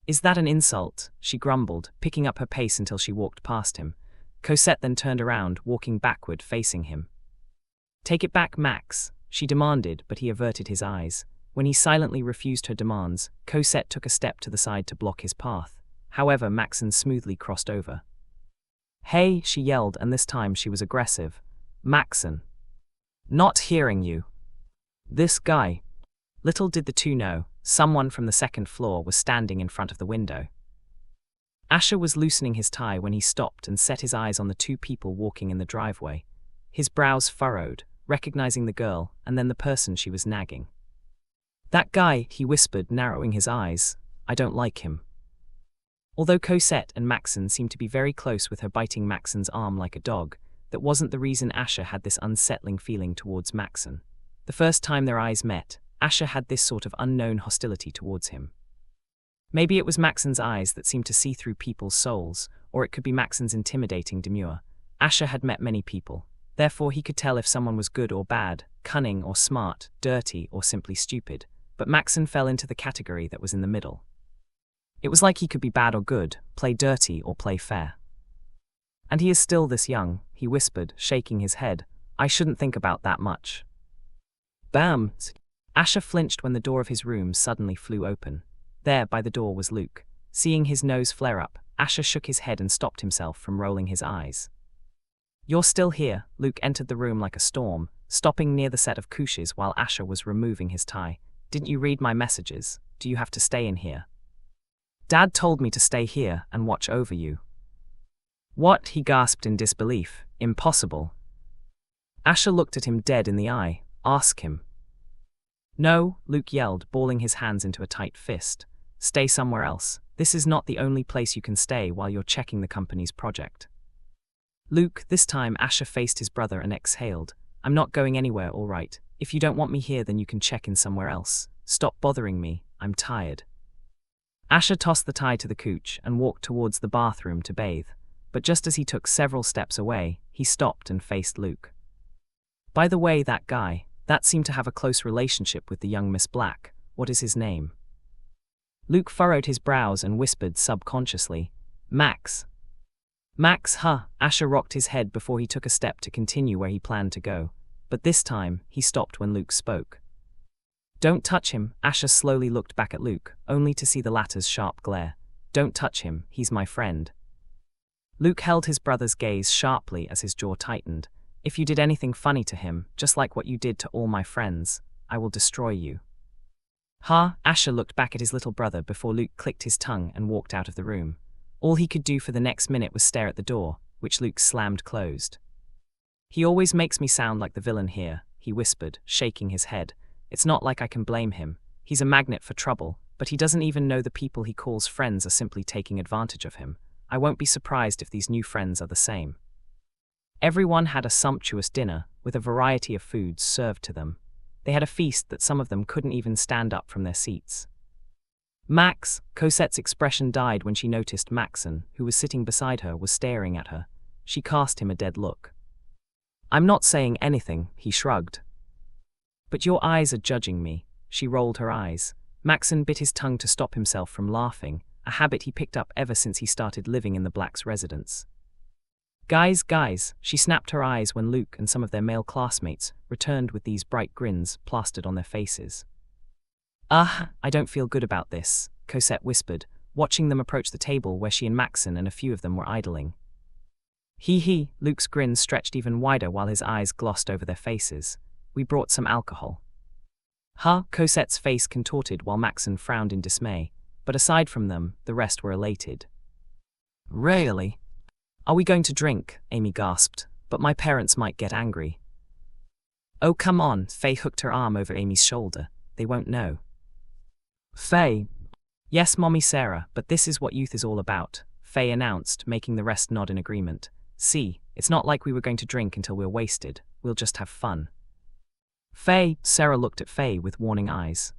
Is that an insult? She grumbled, picking up her pace until she walked past him. Cosette then turned around, walking backward, facing him. Take it back, Max, she demanded, but he averted his eyes. When he silently refused her demands, Cosette took a step to the side to block his path. However, Maxen smoothly crossed over. Hey, she yelled, and this time she was aggressive. Maxen. Not hearing you. This guy. Little did the two know, someone from the second floor was standing in front of the window. Asher was loosening his tie when he stopped and set his eyes on the two people walking in the driveway. His brows furrowed, recognizing the girl and then the person she was nagging. That guy, he whispered, narrowing his eyes. I don't like him. Although Cosette and Maxen seemed to be very close with her biting Maxen's arm like a dog, that wasn't the reason Asher had this unsettling feeling towards Maxen. The first time their eyes met, Asher had this sort of unknown hostility towards him. Maybe it was Maxen's eyes that seemed to see through people's souls, or it could be Maxen's intimidating demure. Asher had met many people. Therefore he could tell if someone was good or bad, cunning or smart, dirty or simply stupid. But Maxen fell into the category that was in the middle. It was like he could be bad or good, play dirty or play fair. And he is still this young, he whispered, shaking his head. I shouldn't think about that much. Bam! Asher flinched when the door of his room suddenly flew open. There, by the door, was Luke. Seeing his nose flare up, Asher shook his head and stopped himself from rolling his eyes. You're still here. Luke entered the room like a storm, stopping near the set of couches while Asher was removing his tie. Didn't you read my messages? Do you have to stay in here? Dad told me to stay here and watch over you. What? He gasped in disbelief. Impossible. Asher looked at him dead in the eye. Ask him. No, Luke yelled, balling his hands into a tight fist. Stay somewhere else. This is not the only place you can stay while you're checking the company's project. Luke, this time Asher faced his brother and exhaled. I'm not going anywhere, all right. If you don't want me here, then you can check in somewhere else. Stop bothering me. I'm tired. Asher tossed the tie to the couch and walked towards the bathroom to bathe. But just as he took several steps away, he stopped and faced Luke. By the way, that guy, that seemed to have a close relationship with the young Miss Black. What is his name? Luke furrowed his brows and whispered subconsciously, Max. Max, huh? Asher rocked his head before he took a step to continue where he planned to go, but this time, he stopped when Luke spoke. Don't touch him. Asher slowly looked back at Luke, only to see the latter's sharp glare. Don't touch him, he's my friend. Luke held his brother's gaze sharply as his jaw tightened. If you did anything funny to him, just like what you did to all my friends, I will destroy you. Huh? Asher looked back at his little brother before Luke clicked his tongue and walked out of the room. All he could do for the next minute was stare at the door, which Luke slammed closed. He always makes me sound like the villain here, he whispered, shaking his head. It's not like I can blame him. He's a magnet for trouble, but he doesn't even know the people he calls friends are simply taking advantage of him. I won't be surprised if these new friends are the same. Everyone had a sumptuous dinner, with a variety of foods served to them. They had a feast that some of them couldn't even stand up from their seats. Cosette's expression died when she noticed Maxen, who was sitting beside her, was staring at her. She cast him a dead look. I'm not saying anything, he shrugged. But your eyes are judging me. She rolled her eyes. Maxen bit his tongue to stop himself from laughing, a habit he picked up ever since he started living in the Blacks' residence. Guys, she snapped her eyes when Luke and some of their male classmates returned with these bright grins plastered on their faces. I don't feel good about this, Cosette whispered, watching them approach the table where she and Maxen and a few of them were idling. He, Luke's grin stretched even wider while his eyes glossed over their faces. We brought some alcohol. Huh? Cosette's face contorted while Maxen frowned in dismay, but aside from them, the rest were elated. Really? Are we going to drink? Amy gasped, but my parents might get angry. Oh, come on, Faye hooked her arm over Amy's shoulder. They won't know. Faye. Yes, Mommy Sarah, but this is what youth is all about, Faye announced, making the rest nod in agreement. See, it's not like we were going to drink until we're wasted, we'll just have fun. Faye, Sarah looked at Faye with warning eyes.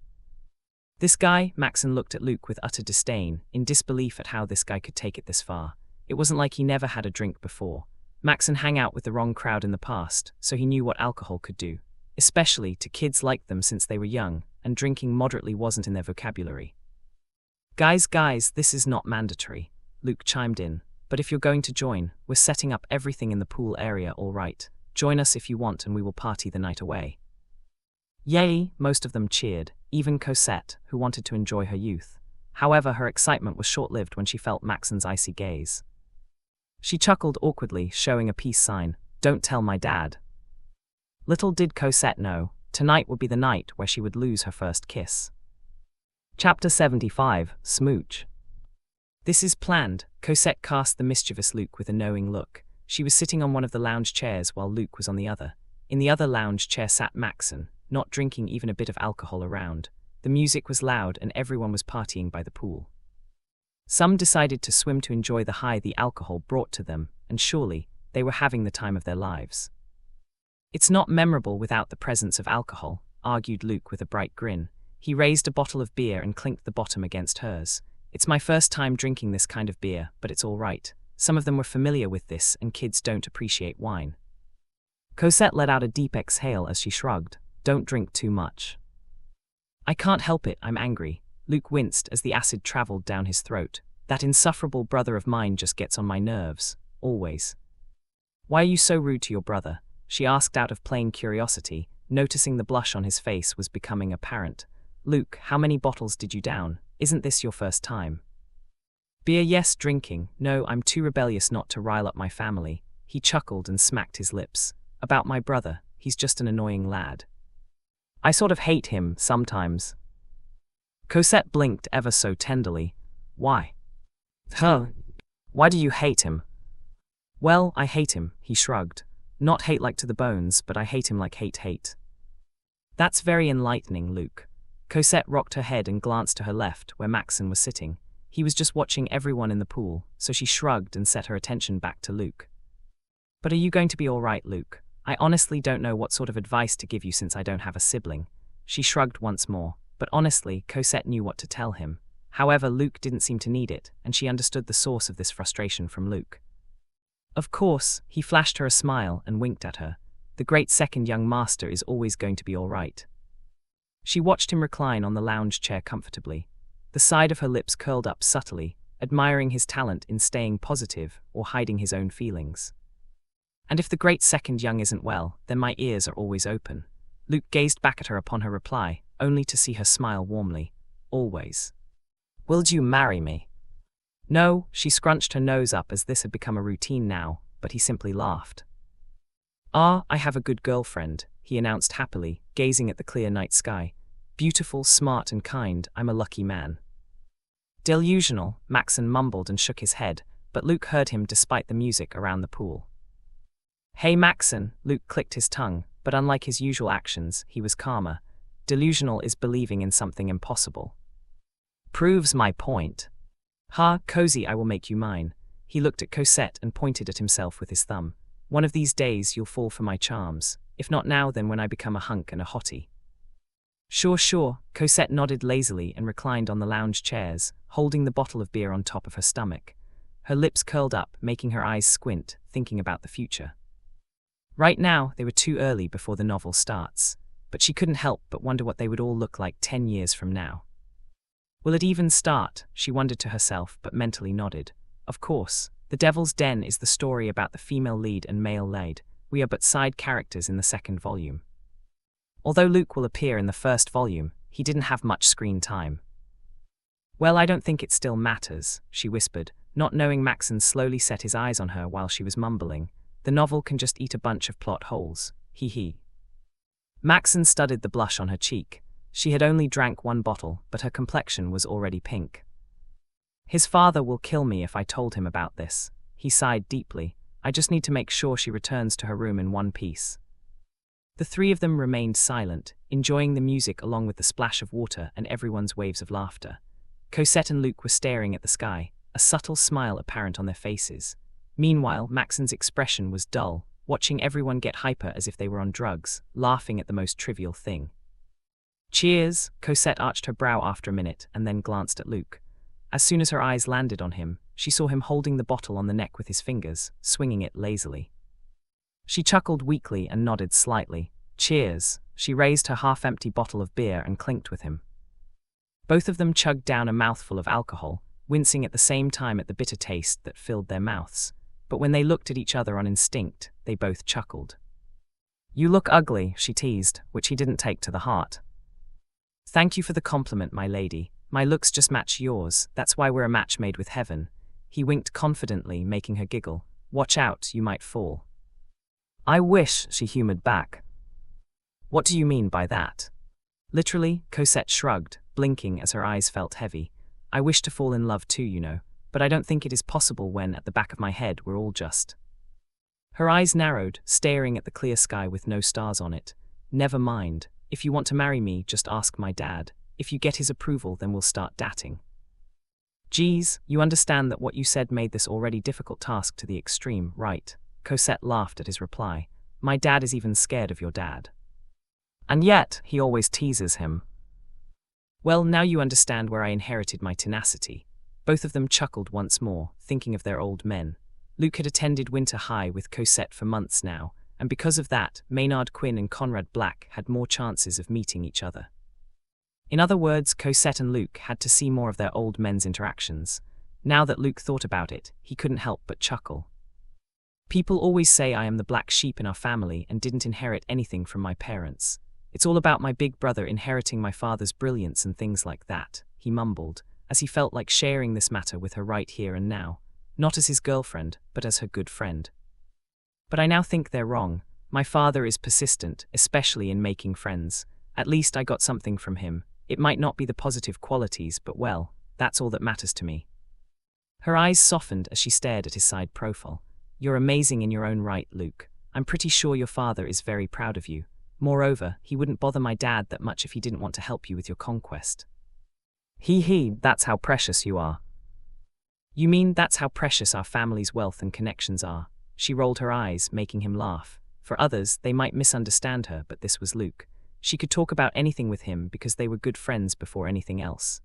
This guy, Maxen looked at Luke with utter disdain, in disbelief at how this guy could take it this far. It wasn't like he never had a drink before. Maxen hung out with the wrong crowd in the past, so he knew what alcohol could do, especially to kids like them since they were young, and drinking moderately wasn't in their vocabulary. Guys, this is not mandatory, Luke chimed in, but if you're going to join, we're setting up everything in the pool area all right. Join us if you want and we will party the night away. Yay, most of them cheered, even Cosette, who wanted to enjoy her youth. However, her excitement was short-lived when she felt Maxen's icy gaze. She chuckled awkwardly, showing a peace sign. Don't tell my dad. Little did Cosette know, tonight would be the night where she would lose her first kiss. Chapter 75, Smooch. This is planned, Cosette cast the mischievous Luke with a knowing look. She was sitting on one of the lounge chairs while Luke was on the other. In the other lounge chair sat Maxen, not drinking even a bit of alcohol around. The music was loud and everyone was partying by the pool. Some decided to swim to enjoy the high the alcohol brought to them, and surely, they were having the time of their lives. It's not memorable without the presence of alcohol, argued Luke with a bright grin. He raised a bottle of beer and clinked the bottom against hers. It's my first time drinking this kind of beer, but it's all right. Some of them were familiar with this, and kids don't appreciate wine. Cosette let out a deep exhale as she shrugged. Don't drink too much. I can't help it, I'm angry. Luke winced as the acid traveled down his throat. That insufferable brother of mine just gets on my nerves, always. Why are you so rude to your brother? She asked out of plain curiosity, noticing the blush on his face was becoming apparent. Luke, how many bottles did you down? Isn't this your first time? Beer, yes, drinking. No, I'm too rebellious not to rile up my family. He chuckled and smacked his lips. About my brother, he's just an annoying lad. I sort of hate him, sometimes. Cosette blinked ever so tenderly. Why? Why do you hate him? Well, I hate him, he shrugged. Not hate like to the bones, but I hate him like hate. That's very enlightening, Luke. Cosette rocked her head and glanced to her left, where Maxen was sitting. He was just watching everyone in the pool, so she shrugged and set her attention back to Luke. But are you going to be all right, Luke? I honestly don't know what sort of advice to give you since I don't have a sibling. She shrugged once more, but honestly, Cosette knew what to tell him. However, Luke didn't seem to need it, and she understood the source of this frustration from Luke. Of course, he flashed her a smile and winked at her. The great second young master is always going to be all right. She watched him recline on the lounge chair comfortably. The side of her lips curled up subtly, admiring his talent in staying positive or hiding his own feelings. And if the great second young isn't well, then my ears are always open. Luke gazed back at her upon her reply, only to see her smile warmly. Always. Will you marry me? No, she scrunched her nose up as this had become a routine now, but he simply laughed. Ah, I have a good girlfriend, he announced happily, gazing at the clear night sky. Beautiful, smart and kind, I'm a lucky man. Delusional, Maxen mumbled and shook his head, but Luke heard him despite the music around the pool. Hey Maxen, Luke clicked his tongue, but unlike his usual actions, he was calmer. Delusional is believing in something impossible. Proves my point. Ha, cozy, I will make you mine. He looked at Cosette and pointed at himself with his thumb. One of these days you'll fall for my charms. If not now, then when I become a hunk and a hottie. Sure, Cosette nodded lazily and reclined on the lounge chairs, holding the bottle of beer on top of her stomach. Her lips curled up, making her eyes squint, thinking about the future. Right now, they were too early before the novel starts, but she couldn't help but wonder what they would all look like 10 years from now. Will it even start? She wondered to herself, but mentally nodded. Of course, The Devil's Den is the story about the female lead and male lead. We are but side characters in the second volume. Although Luke will appear in the first volume, he didn't have much screen time. Well, I don't think it still matters, she whispered, not knowing Maxen slowly set his eyes on her while she was mumbling. The novel can just eat a bunch of plot holes, he. Maxen studied the blush on her cheek. She had only drank one bottle, but her complexion was already pink. His father will kill me if I told him about this. He sighed deeply. I just need to make sure she returns to her room in one piece. The three of them remained silent, enjoying the music along with the splash of water and everyone's waves of laughter. Cosette and Luke were staring at the sky, a subtle smile apparent on their faces. Meanwhile, Maxen's expression was dull, watching everyone get hyper as if they were on drugs, laughing at the most trivial thing. Cheers, Cosette arched her brow after a minute and then glanced at Luke. As soon as her eyes landed on him, she saw him holding the bottle on the neck with his fingers, swinging it lazily. She chuckled weakly and nodded slightly. Cheers. She raised her half-empty bottle of beer and clinked with him. Both of them chugged down a mouthful of alcohol, wincing at the same time at the bitter taste that filled their mouths. But when they looked at each other on instinct, they both chuckled. You look ugly, she teased, which he didn't take to the heart. Thank you for the compliment, my lady. My looks just match yours, that's why we're a match made with heaven. He winked confidently, making her giggle. Watch out, you might fall. I wish, she humoured back. What do you mean by that? Literally, Cosette shrugged, blinking as her eyes felt heavy. I wish to fall in love too, you know, but I don't think it is possible when, at the back of my head, we're all just. Her eyes narrowed, staring at the clear sky with no stars on it. Never mind. If you want to marry me, just ask my dad. If you get his approval, then we'll start dating. Geez, you understand that what you said made this already difficult task to the extreme, right? Cosette laughed at his reply. My dad is even scared of your dad. And yet, he always teases him. Well, now you understand where I inherited my tenacity. Both of them chuckled once more, thinking of their old men. Luke had attended Winter High with Cosette for months now, and because of that, Maynard Quinn and Conrad Black had more chances of meeting each other. In other words, Cosette and Luke had to see more of their old men's interactions. Now that Luke thought about it, he couldn't help but chuckle. People always say I am the black sheep in our family and didn't inherit anything from my parents. It's all about my big brother inheriting my father's brilliance and things like that, he mumbled, as he felt like sharing this matter with her right here and now, not as his girlfriend, but as her good friend. But I now think they're wrong. My father is persistent, especially in making friends. At least I got something from him. It might not be the positive qualities, but well, that's all that matters to me. Her eyes softened as she stared at his side profile. You're amazing in your own right, Luke. I'm pretty sure your father is very proud of you. Moreover, he wouldn't bother my dad that much if he didn't want to help you with your conquest. That's how precious you are. You mean that's how precious our family's wealth and connections are? She rolled her eyes, making him laugh. For others, they might misunderstand her, but this was Luke. She could talk about anything with him because they were good friends before anything else.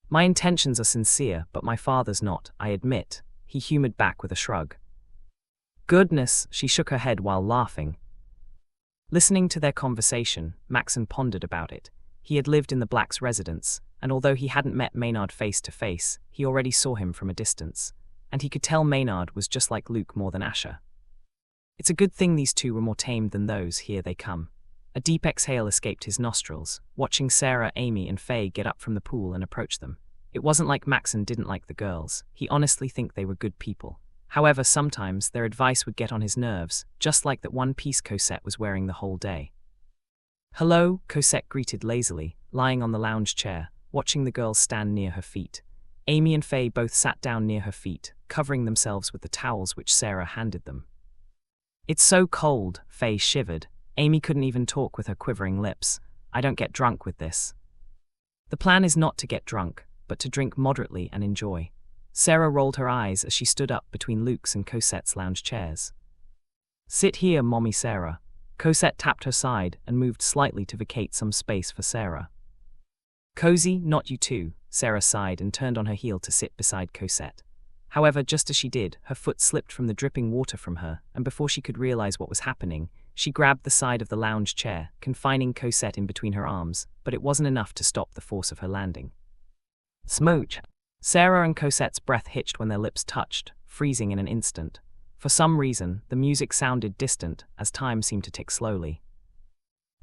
My intentions are sincere, but my father's not, I admit, he humoured back with a shrug. Goodness, she shook her head while laughing. Listening to their conversation, Maxen pondered about it. He had lived in the Blacks' residence, and although he hadn't met Maynard face to face, he already saw him from a distance, and he could tell Maynard was just like Luke more than Asher. It's a good thing these two were more tamed than those. Here they come. A deep exhale escaped his nostrils, watching Sarah, Amy, and Faye get up from the pool and approach them. It wasn't like Maxen didn't like the girls. He honestly think they were good people. However, sometimes their advice would get on his nerves, just like that one piece Cosette was wearing the whole day. "Hello," Cosette greeted lazily, lying on the lounge chair, watching the girls stand near her feet. Amy and Faye both sat down near her feet, covering themselves with the towels which Sarah handed them. "It's so cold," Faye shivered. Amy couldn't even talk with her quivering lips. "I don't get drunk with this." "The plan is not to get drunk, but to drink moderately and enjoy." Sarah rolled her eyes as she stood up between Luke's and Cosette's lounge chairs. "Sit here, Mommy Sarah." Cosette tapped her side and moved slightly to vacate some space for Sarah. "Cozy, not you too," Sarah sighed and turned on her heel to sit beside Cosette. However, just as she did, her foot slipped from the dripping water from her, and before she could realize what was happening, she grabbed the side of the lounge chair, confining Cosette in between her arms, but it wasn't enough to stop the force of her landing. Smooch! Sarah and Cosette's breath hitched when their lips touched, freezing in an instant. For some reason, the music sounded distant, as time seemed to tick slowly.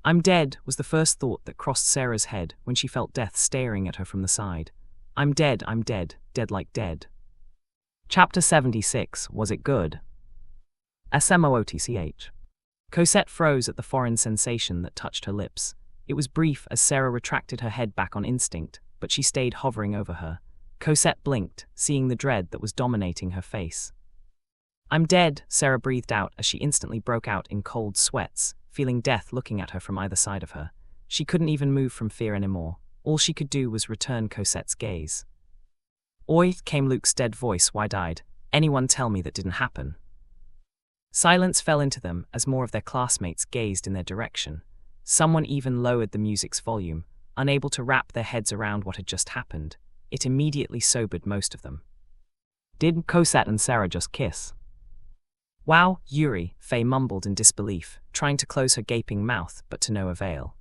"I'm dead," was the first thought that crossed Sarah's head when she felt death staring at her from the side. I'm dead, dead like dead." Chapter 76, Was It Good? SMOOTCH. Cosette froze at the foreign sensation that touched her lips. It was brief as Sarah retracted her head back on instinct, but she stayed hovering over her. Cosette blinked, seeing the dread that was dominating her face. "I'm dead," Sarah breathed out as she instantly broke out in cold sweats, feeling death looking at her from either side of her. She couldn't even move from fear anymore. All she could do was return Cosette's gaze. "Oi," came Luke's dead voice, wide-eyed. "Anyone tell me that didn't happen?" Silence fell into them as more of their classmates gazed in their direction. Someone even lowered the music's volume, unable to wrap their heads around what had just happened. It immediately sobered most of them. "Did Cosette and Sarah just kiss?" "Wow, Yuri," Faye mumbled in disbelief, trying to close her gaping mouth, but to no avail.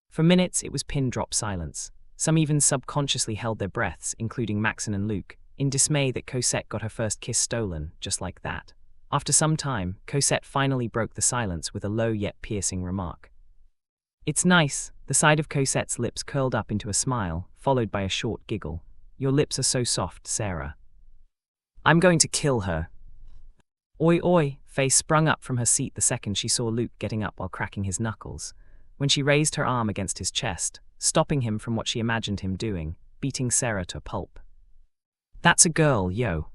For minutes it was pin-drop silence. Some even subconsciously held their breaths, including Maxen and Luke, in dismay that Cosette got her first kiss stolen, just like that. After some time, Cosette finally broke the silence with a low yet piercing remark. "It's nice." The side of Cosette's lips curled up into a smile, followed by a short giggle. "Your lips are so soft, Sarah." "I'm going to kill her." "Oi, oi." Faye sprung up from her seat the second she saw Luke getting up while cracking his knuckles. When she raised her arm against his chest, stopping him from what she imagined him doing, beating Sarah to a pulp. "That's a girl, yo."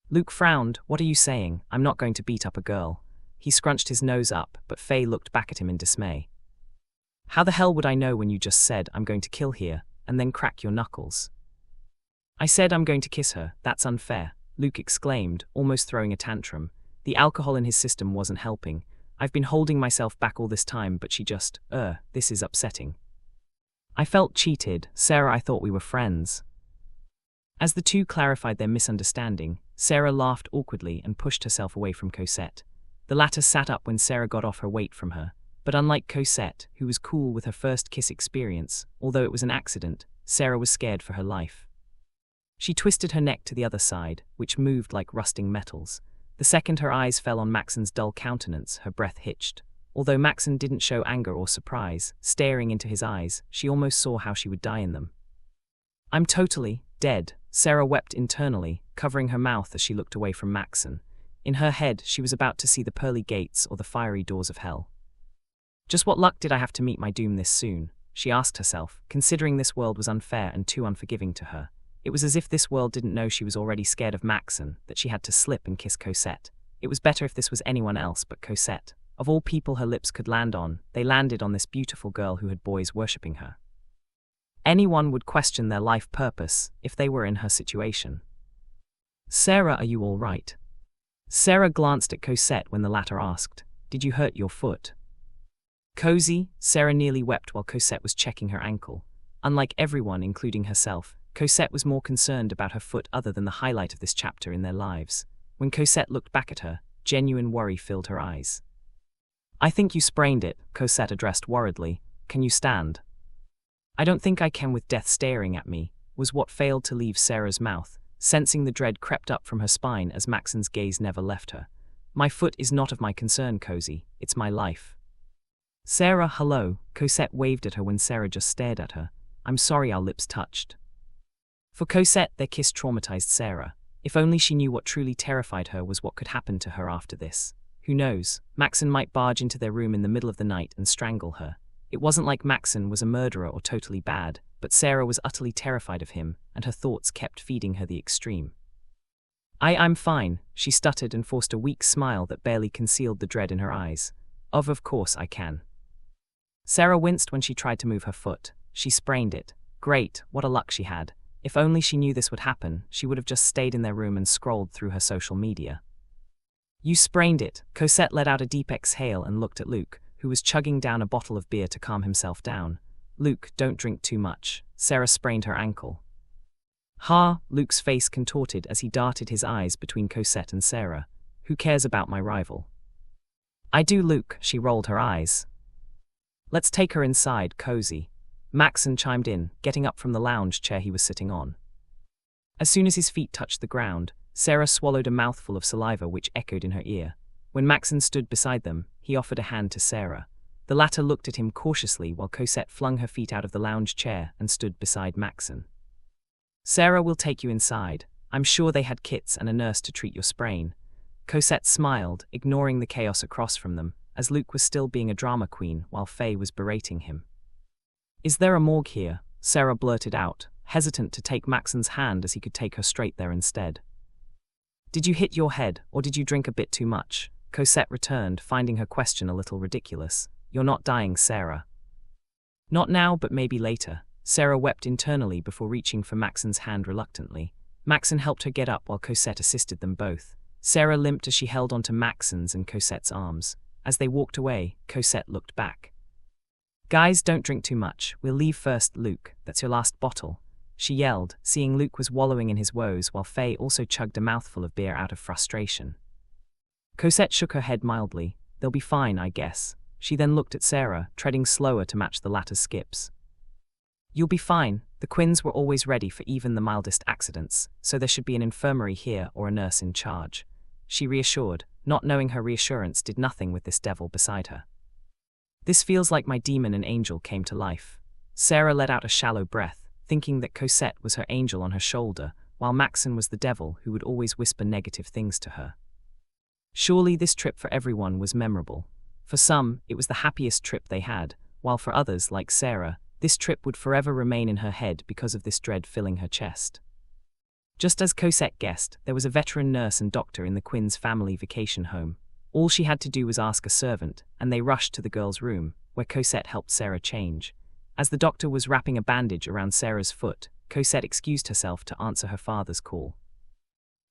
Luke frowned. "What are you saying? I'm not going to beat up a girl." He scrunched his nose up, but Faye looked back at him in dismay. "How the hell would I know when you just said, 'I'm going to kill here,' and then crack your knuckles?" "I said I'm going to kiss her. That's unfair," Luke exclaimed, almost throwing a tantrum. The alcohol in his system wasn't helping. "I've been holding myself back all this time, but she just, this is upsetting." "I felt cheated. Sarah, I thought we were friends." As the two clarified their misunderstanding, Sarah laughed awkwardly and pushed herself away from Cosette. The latter sat up when Sarah got off her weight from her. But unlike Cosette, who was cool with her first kiss experience, although it was an accident, Sarah was scared for her life. She twisted her neck to the other side, which moved like rusting metals. The second her eyes fell on Maxen's dull countenance, her breath hitched. Although Maxen didn't show anger or surprise, staring into his eyes, she almost saw how she would die in them. "I'm totally dead," Sarah wept internally, covering her mouth as she looked away from Maxen. In her head, she was about to see the pearly gates or the fiery doors of hell. Just what luck did I have to meet my doom this soon? She asked herself, considering this world was unfair and too unforgiving to her. It was as if this world didn't know she was already scared of Maxen, that she had to slip and kiss Cosette. It was better if this was anyone else but Cosette. Of all people her lips could land on, they landed on this beautiful girl who had boys worshipping her. Anyone would question their life purpose if they were in her situation. "Sarah, are you all right?" Sarah glanced at Cosette when the latter asked, "Did you hurt your foot?" "Cozy," Sarah nearly wept while Cosette was checking her ankle. Unlike everyone, including herself, Cosette was more concerned about her foot other than the highlight of this chapter in their lives. When Cosette looked back at her, genuine worry filled her eyes. "I think you sprained it," Cosette addressed worriedly. "Can you stand?" I don't think I can with death staring at me, was what failed to leave Sarah's mouth, sensing the dread crept up from her spine as Maxen's gaze never left her. My foot is not of my concern, Cozy, it's my life. Sarah, hello, Cosette waved at her when Sarah just stared at her. I'm sorry our lips touched. For Cosette, their kiss traumatized Sarah. If only she knew what truly terrified her was what could happen to her after this. Who knows, Maxen might barge into their room in the middle of the night and strangle her. It wasn't like Maxen was a murderer or totally bad, but Sarah was utterly terrified of him, and her thoughts kept feeding her the extreme. I'm fine, she stuttered and forced a weak smile that barely concealed the dread in her eyes. Of course I can. Sarah winced when she tried to move her foot. She sprained it. Great, what a luck she had. If only she knew this would happen, she would have just stayed in their room and scrolled through her social media. You sprained it. Cosette let out a deep exhale and looked at Luke, who was chugging down a bottle of beer to calm himself down. Luke, don't drink too much. Sarah sprained her ankle. Ha, Luke's face contorted as he darted his eyes between Cosette and Sarah. Who cares about my rival? I do, Luke, she rolled her eyes. Let's take her inside, Cozy. Maxen chimed in, getting up from the lounge chair he was sitting on. As soon as his feet touched the ground, Sarah swallowed a mouthful of saliva which echoed in her ear. When Maxen stood beside them, he offered a hand to Sarah. The latter looked at him cautiously while Cosette flung her feet out of the lounge chair and stood beside Maxen. Sarah will take you inside. I'm sure they had kits and a nurse to treat your sprain. Cosette smiled, ignoring the chaos across from them, as Luke was still being a drama queen while Faye was berating him. Is there a morgue here? Sarah blurted out, hesitant to take Maxen's hand as he could take her straight there instead. Did you hit your head, or did you drink a bit too much? Cosette returned, finding her question a little ridiculous. You're not dying, Sarah. Not now, but maybe later. Sarah wept internally before reaching for Maxen's hand reluctantly. Maxen helped her get up while Cosette assisted them both. Sarah limped as she held onto Maxen's and Cosette's arms. As they walked away, Cosette looked back. Guys, don't drink too much. We'll leave first, Luke. That's your last bottle. She yelled, seeing Luke was wallowing in his woes while Faye also chugged a mouthful of beer out of frustration. Cosette shook her head mildly. They'll be fine, I guess. She then looked at Sarah, treading slower to match the latter's skips. You'll be fine. The Quinns were always ready for even the mildest accidents, so there should be an infirmary here or a nurse in charge. She reassured, not knowing her reassurance did nothing with this devil beside her. This feels like my demon and angel came to life. Sarah let out a shallow breath, thinking that Cosette was her angel on her shoulder, while Maxen was the devil who would always whisper negative things to her. Surely this trip for everyone was memorable. For some, it was the happiest trip they had, while for others, like Sarah, this trip would forever remain in her head because of this dread filling her chest. Just as Cosette guessed, there was a veteran nurse and doctor in the Quinns' family vacation home. All she had to do was ask a servant, and they rushed to the girl's room, where Cosette helped Sarah change. As the doctor was wrapping a bandage around Sarah's foot, Cosette excused herself to answer her father's call.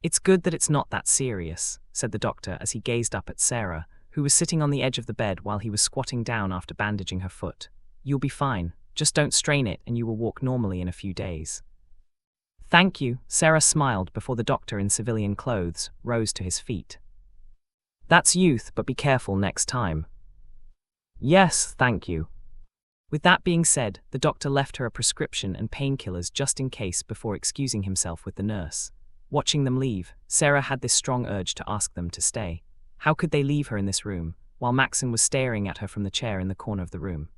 It's good that it's not that serious, said the doctor as he gazed up at Sarah, who was sitting on the edge of the bed while he was squatting down after bandaging her foot. You'll be fine. Just don't strain it and you will walk normally in a few days. Thank you, Sarah smiled before the doctor in civilian clothes rose to his feet. That's youth, but be careful next time. Yes, thank you. With that being said, the doctor left her a prescription and painkillers just in case before excusing himself with the nurse. Watching them leave, Sarah had this strong urge to ask them to stay. How could they leave her in this room, while Maxen was staring at her from the chair in the corner of the room?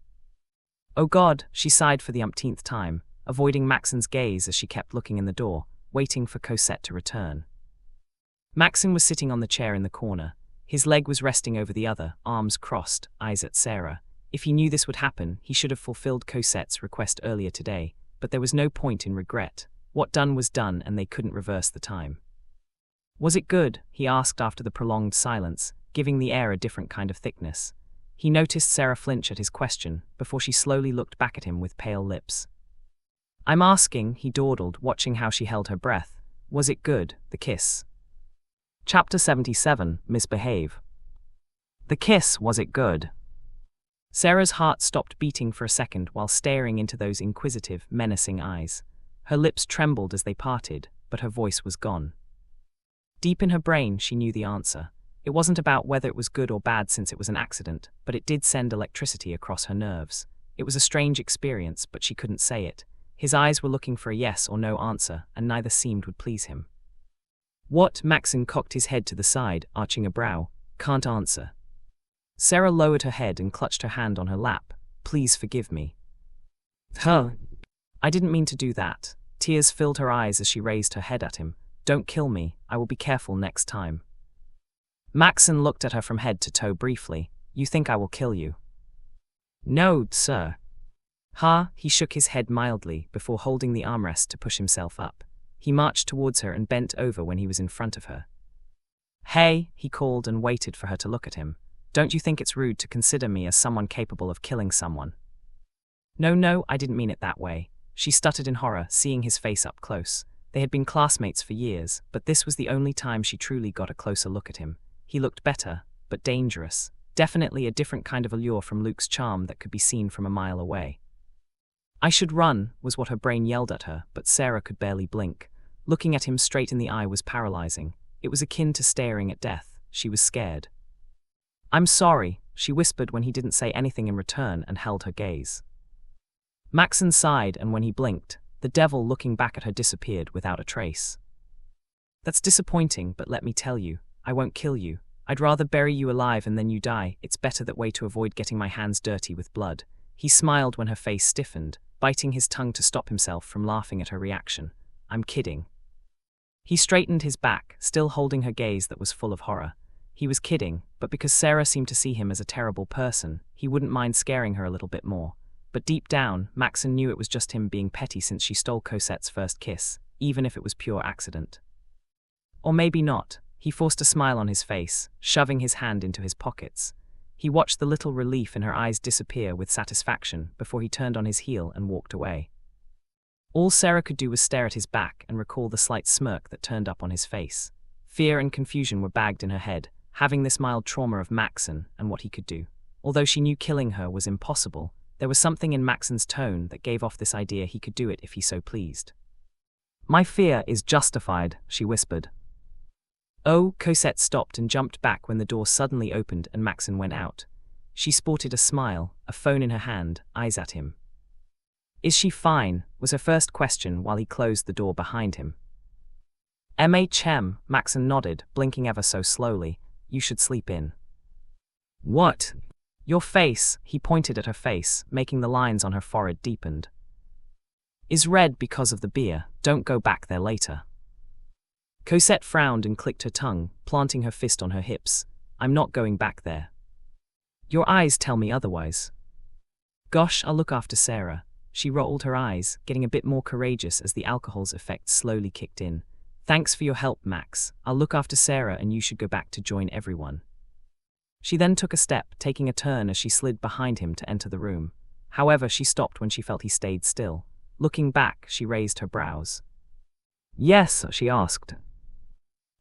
Oh God, she sighed for the umpteenth time, avoiding Maxen's gaze as she kept looking in the door, waiting for Cosette to return. Maxen was sitting on the chair in the corner. His leg was resting over the other, arms crossed, eyes at Sarah. If he knew this would happen, he should have fulfilled Cosette's request earlier today, but there was no point in regret. What done was done and they couldn't reverse the time. Was it good? He asked after the prolonged silence, giving the air a different kind of thickness. He noticed Sarah flinch at his question, before she slowly looked back at him with pale lips. I'm asking, he dawdled, watching how she held her breath. Was it good, the kiss? Chapter 77, Misbehave. The kiss, was it good? Sarah's heart stopped beating for a second while staring into those inquisitive, menacing eyes. Her lips trembled as they parted, but her voice was gone. Deep in her brain, she knew the answer. It wasn't about whether it was good or bad since it was an accident, but it did send electricity across her nerves. It was a strange experience, but she couldn't say it. His eyes were looking for a yes or no answer, and neither seemed would please him. What? Maxen cocked his head to the side, arching a brow. Can't answer. Sarah lowered her head and clutched her hand on her lap. Please forgive me. Huh? I didn't mean to do that. Tears filled her eyes as she raised her head at him. Don't kill me, I will be careful next time. Maxen looked at her from head to toe briefly. You think I will kill you? No, sir. He shook his head mildly before holding the armrest to push himself up. He marched towards her and bent over when he was in front of her. Hey, he called and waited for her to look at him. Don't you think it's rude to consider me as someone capable of killing someone? No, I didn't mean it that way. She stuttered in horror, seeing his face up close. They had been classmates for years, but this was the only time she truly got a closer look at him. He looked better, but dangerous. Definitely a different kind of allure from Luke's charm that could be seen from a mile away. I should run, was what her brain yelled at her, but Sarah could barely blink. Looking at him straight in the eye was paralyzing. It was akin to staring at death. She was scared. I'm sorry, she whispered when he didn't say anything in return and held her gaze. Maxen sighed, and when he blinked, the devil looking back at her disappeared without a trace. That's disappointing, but let me tell you, I won't kill you. I'd rather bury you alive and then you die. It's better that way to avoid getting my hands dirty with blood. He smiled when her face stiffened, biting his tongue to stop himself from laughing at her reaction. I'm kidding. He straightened his back, still holding her gaze that was full of horror. He was kidding, but because Sarah seemed to see him as a terrible person, he wouldn't mind scaring her a little bit more. But deep down, Maxen knew it was just him being petty since she stole Cosette's first kiss, even if it was pure accident. Or maybe not. He forced a smile on his face, shoving his hand into his pockets. He watched the little relief in her eyes disappear with satisfaction before he turned on his heel and walked away. All Sarah could do was stare at his back and recall the slight smirk that turned up on his face. Fear and confusion were bagged in her head, having this mild trauma of Maxen and what he could do. Although she knew killing her was impossible, there was something in Maxen's tone that gave off this idea he could do it if he so pleased. My fear is justified, she whispered. Oh, Cosette stopped and jumped back when the door suddenly opened and Maxen went out. She sported a smile, a phone in her hand, eyes at him. Is she fine? Was her first question while he closed the door behind him. Maxen nodded, blinking ever so slowly. You should sleep in. What? Your face, he pointed at her face, making the lines on her forehead deepened. Is red because of the beer, don't go back there later. Cosette frowned and clicked her tongue, planting her fist on her hips. I'm not going back there. Your eyes tell me otherwise. Gosh, I'll look after Sarah. She rolled her eyes, getting a bit more courageous as the alcohol's effect slowly kicked in. Thanks for your help, Max. I'll look after Sarah and you should go back to join everyone. She then took a step, taking a turn as she slid behind him to enter the room. However, she stopped when she felt he stayed still. Looking back, she raised her brows. Yes, she asked.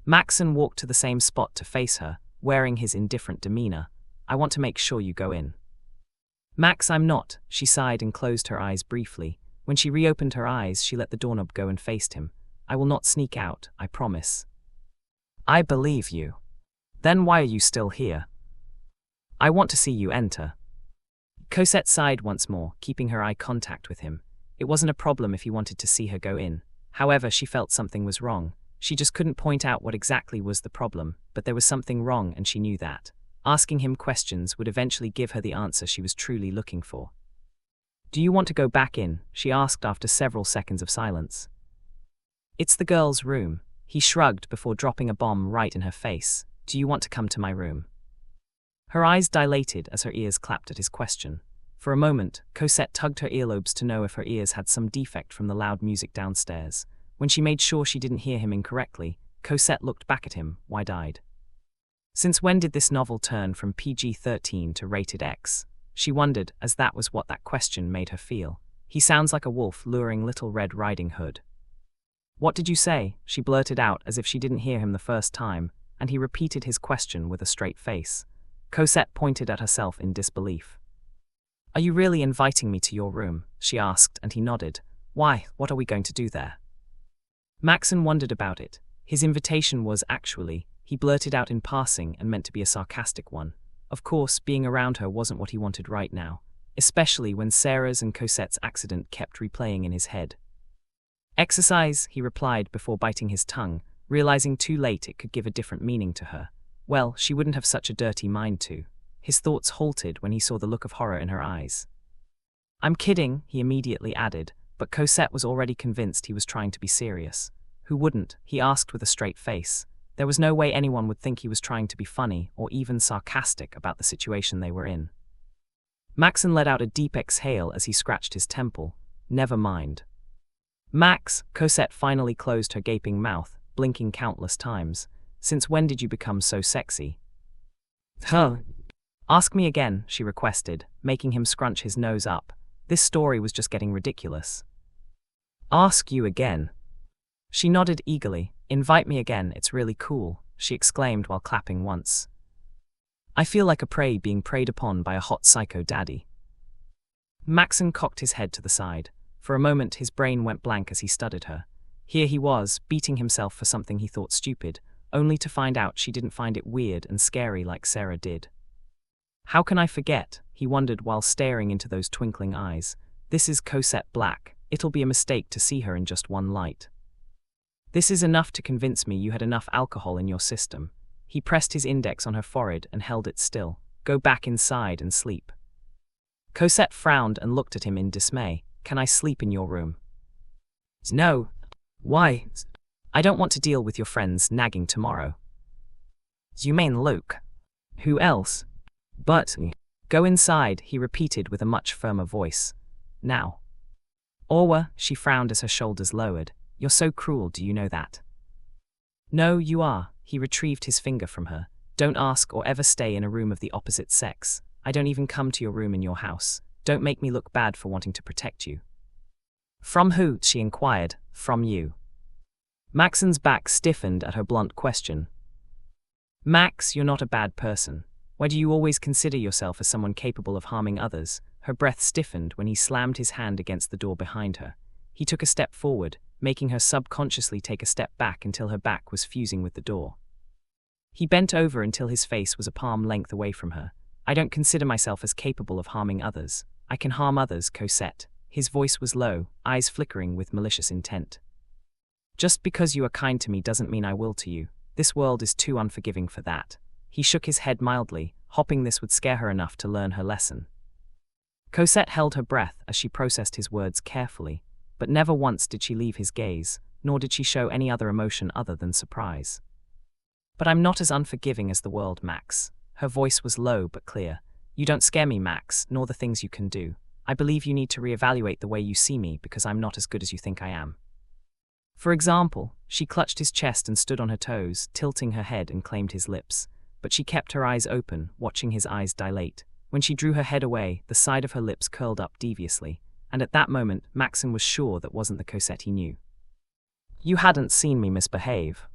Maxen walked to the same spot to face her, wearing his indifferent demeanor. I want to make sure you go in. Max, I'm not, she sighed and closed her eyes briefly. When she reopened her eyes, she let the doorknob go and faced him. I will not sneak out, I promise. I believe you. Then why are you still here? I want to see you enter. Cosette sighed once more, keeping her eye contact with him. It wasn't a problem if he wanted to see her go in. However, she felt something was wrong. She just couldn't point out what exactly was the problem, but there was something wrong and she knew that. Asking him questions would eventually give her the answer she was truly looking for. Do you want to go back in? She asked after several seconds of silence. It's the girl's room. He shrugged before dropping a bomb right in her face. Do you want to come to my room? Her eyes dilated as her ears clapped at his question. For a moment, Cosette tugged her earlobes to know if her ears had some defect from the loud music downstairs. When she made sure she didn't hear him incorrectly, Cosette looked back at him, wide-eyed. Since when did this novel turn from PG-13 to rated X? She wondered, as that was what that question made her feel. He sounds like a wolf luring Little Red Riding Hood. What did you say? She blurted out as if she didn't hear him the first time, and he repeated his question with a straight face. Cosette pointed at herself in disbelief. Are you really inviting me to your room? She asked, and he nodded. Why, what are we going to do there? Maxen wondered about it. His invitation was, actually, he blurted out in passing and meant to be a sarcastic one. Of course, being around her wasn't what he wanted right now. especially when Sarah's and Cosette's accident kept replaying in his head. Exercise, he replied before biting his tongue, realizing too late it could give a different meaning to her. Well, she wouldn't have such a dirty mind to. His thoughts halted when he saw the look of horror in her eyes. I'm kidding, he immediately added, but Cosette was already convinced he was trying to be serious. Who wouldn't? He asked with a straight face. There was no way anyone would think he was trying to be funny or even sarcastic about the situation they were in. Maxen let out a deep exhale as he scratched his temple. Never mind. Max, Cosette finally closed her gaping mouth, blinking countless times. Since when did you become so sexy? Huh. Ask me again, she requested, making him scrunch his nose up. This story was just getting ridiculous. Ask you again. She nodded eagerly. Invite me again, it's really cool, she exclaimed while clapping once. I feel like a prey being preyed upon by a hot psycho daddy. Maxen cocked his head to the side. For a moment his brain went blank as he studied her. Here he was, beating himself for something he thought stupid, only to find out she didn't find it weird and scary like Sarah did. How can I forget? He wondered while staring into those twinkling eyes. This is Cosette Blac. It'll be a mistake to see her in just one light. This is enough to convince me you had enough alcohol in your system. He pressed his index on her forehead and held it still. Go back inside and sleep. Cosette frowned and looked at him in dismay. Can I sleep in your room? No. Why? I don't want to deal with your friends nagging tomorrow. You mean Luke? Who else? But, go inside, he repeated with a much firmer voice. Now. Orwa, she frowned as her shoulders lowered. You're so cruel, do you know that? No, you are. He retrieved his finger from her. Don't ask or ever stay in a room of the opposite sex. I don't even come to your room in your house. Don't make me look bad for wanting to protect you. From who? She inquired. From you. Maxen's back stiffened at her blunt question. Max, you're not a bad person. Why do you always consider yourself as someone capable of harming others? Her breath stiffened when he slammed his hand against the door behind her. He took a step forward, making her subconsciously take a step back until her back was fusing with the door. He bent over until his face was a palm length away from her. I don't consider myself as capable of harming others. I can harm others, Cosette. His voice was low, eyes flickering with malicious intent. Just because you are kind to me doesn't mean I will to you. This world is too unforgiving for that. He shook his head mildly, hoping this would scare her enough to learn her lesson. Cosette held her breath as she processed his words carefully, but never once did she leave his gaze, nor did she show any other emotion other than surprise. But I'm not as unforgiving as the world, Max. Her voice was low but clear. You don't scare me, Max, nor the things you can do. I believe you need to reevaluate the way you see me because I'm not as good as you think I am. For example, she clutched his chest and stood on her toes, tilting her head and claimed his lips. But she kept her eyes open, watching his eyes dilate. When she drew her head away, the side of her lips curled up deviously, and at that moment, Maxen was sure that wasn't the Cosette he knew. You hadn't seen me misbehave.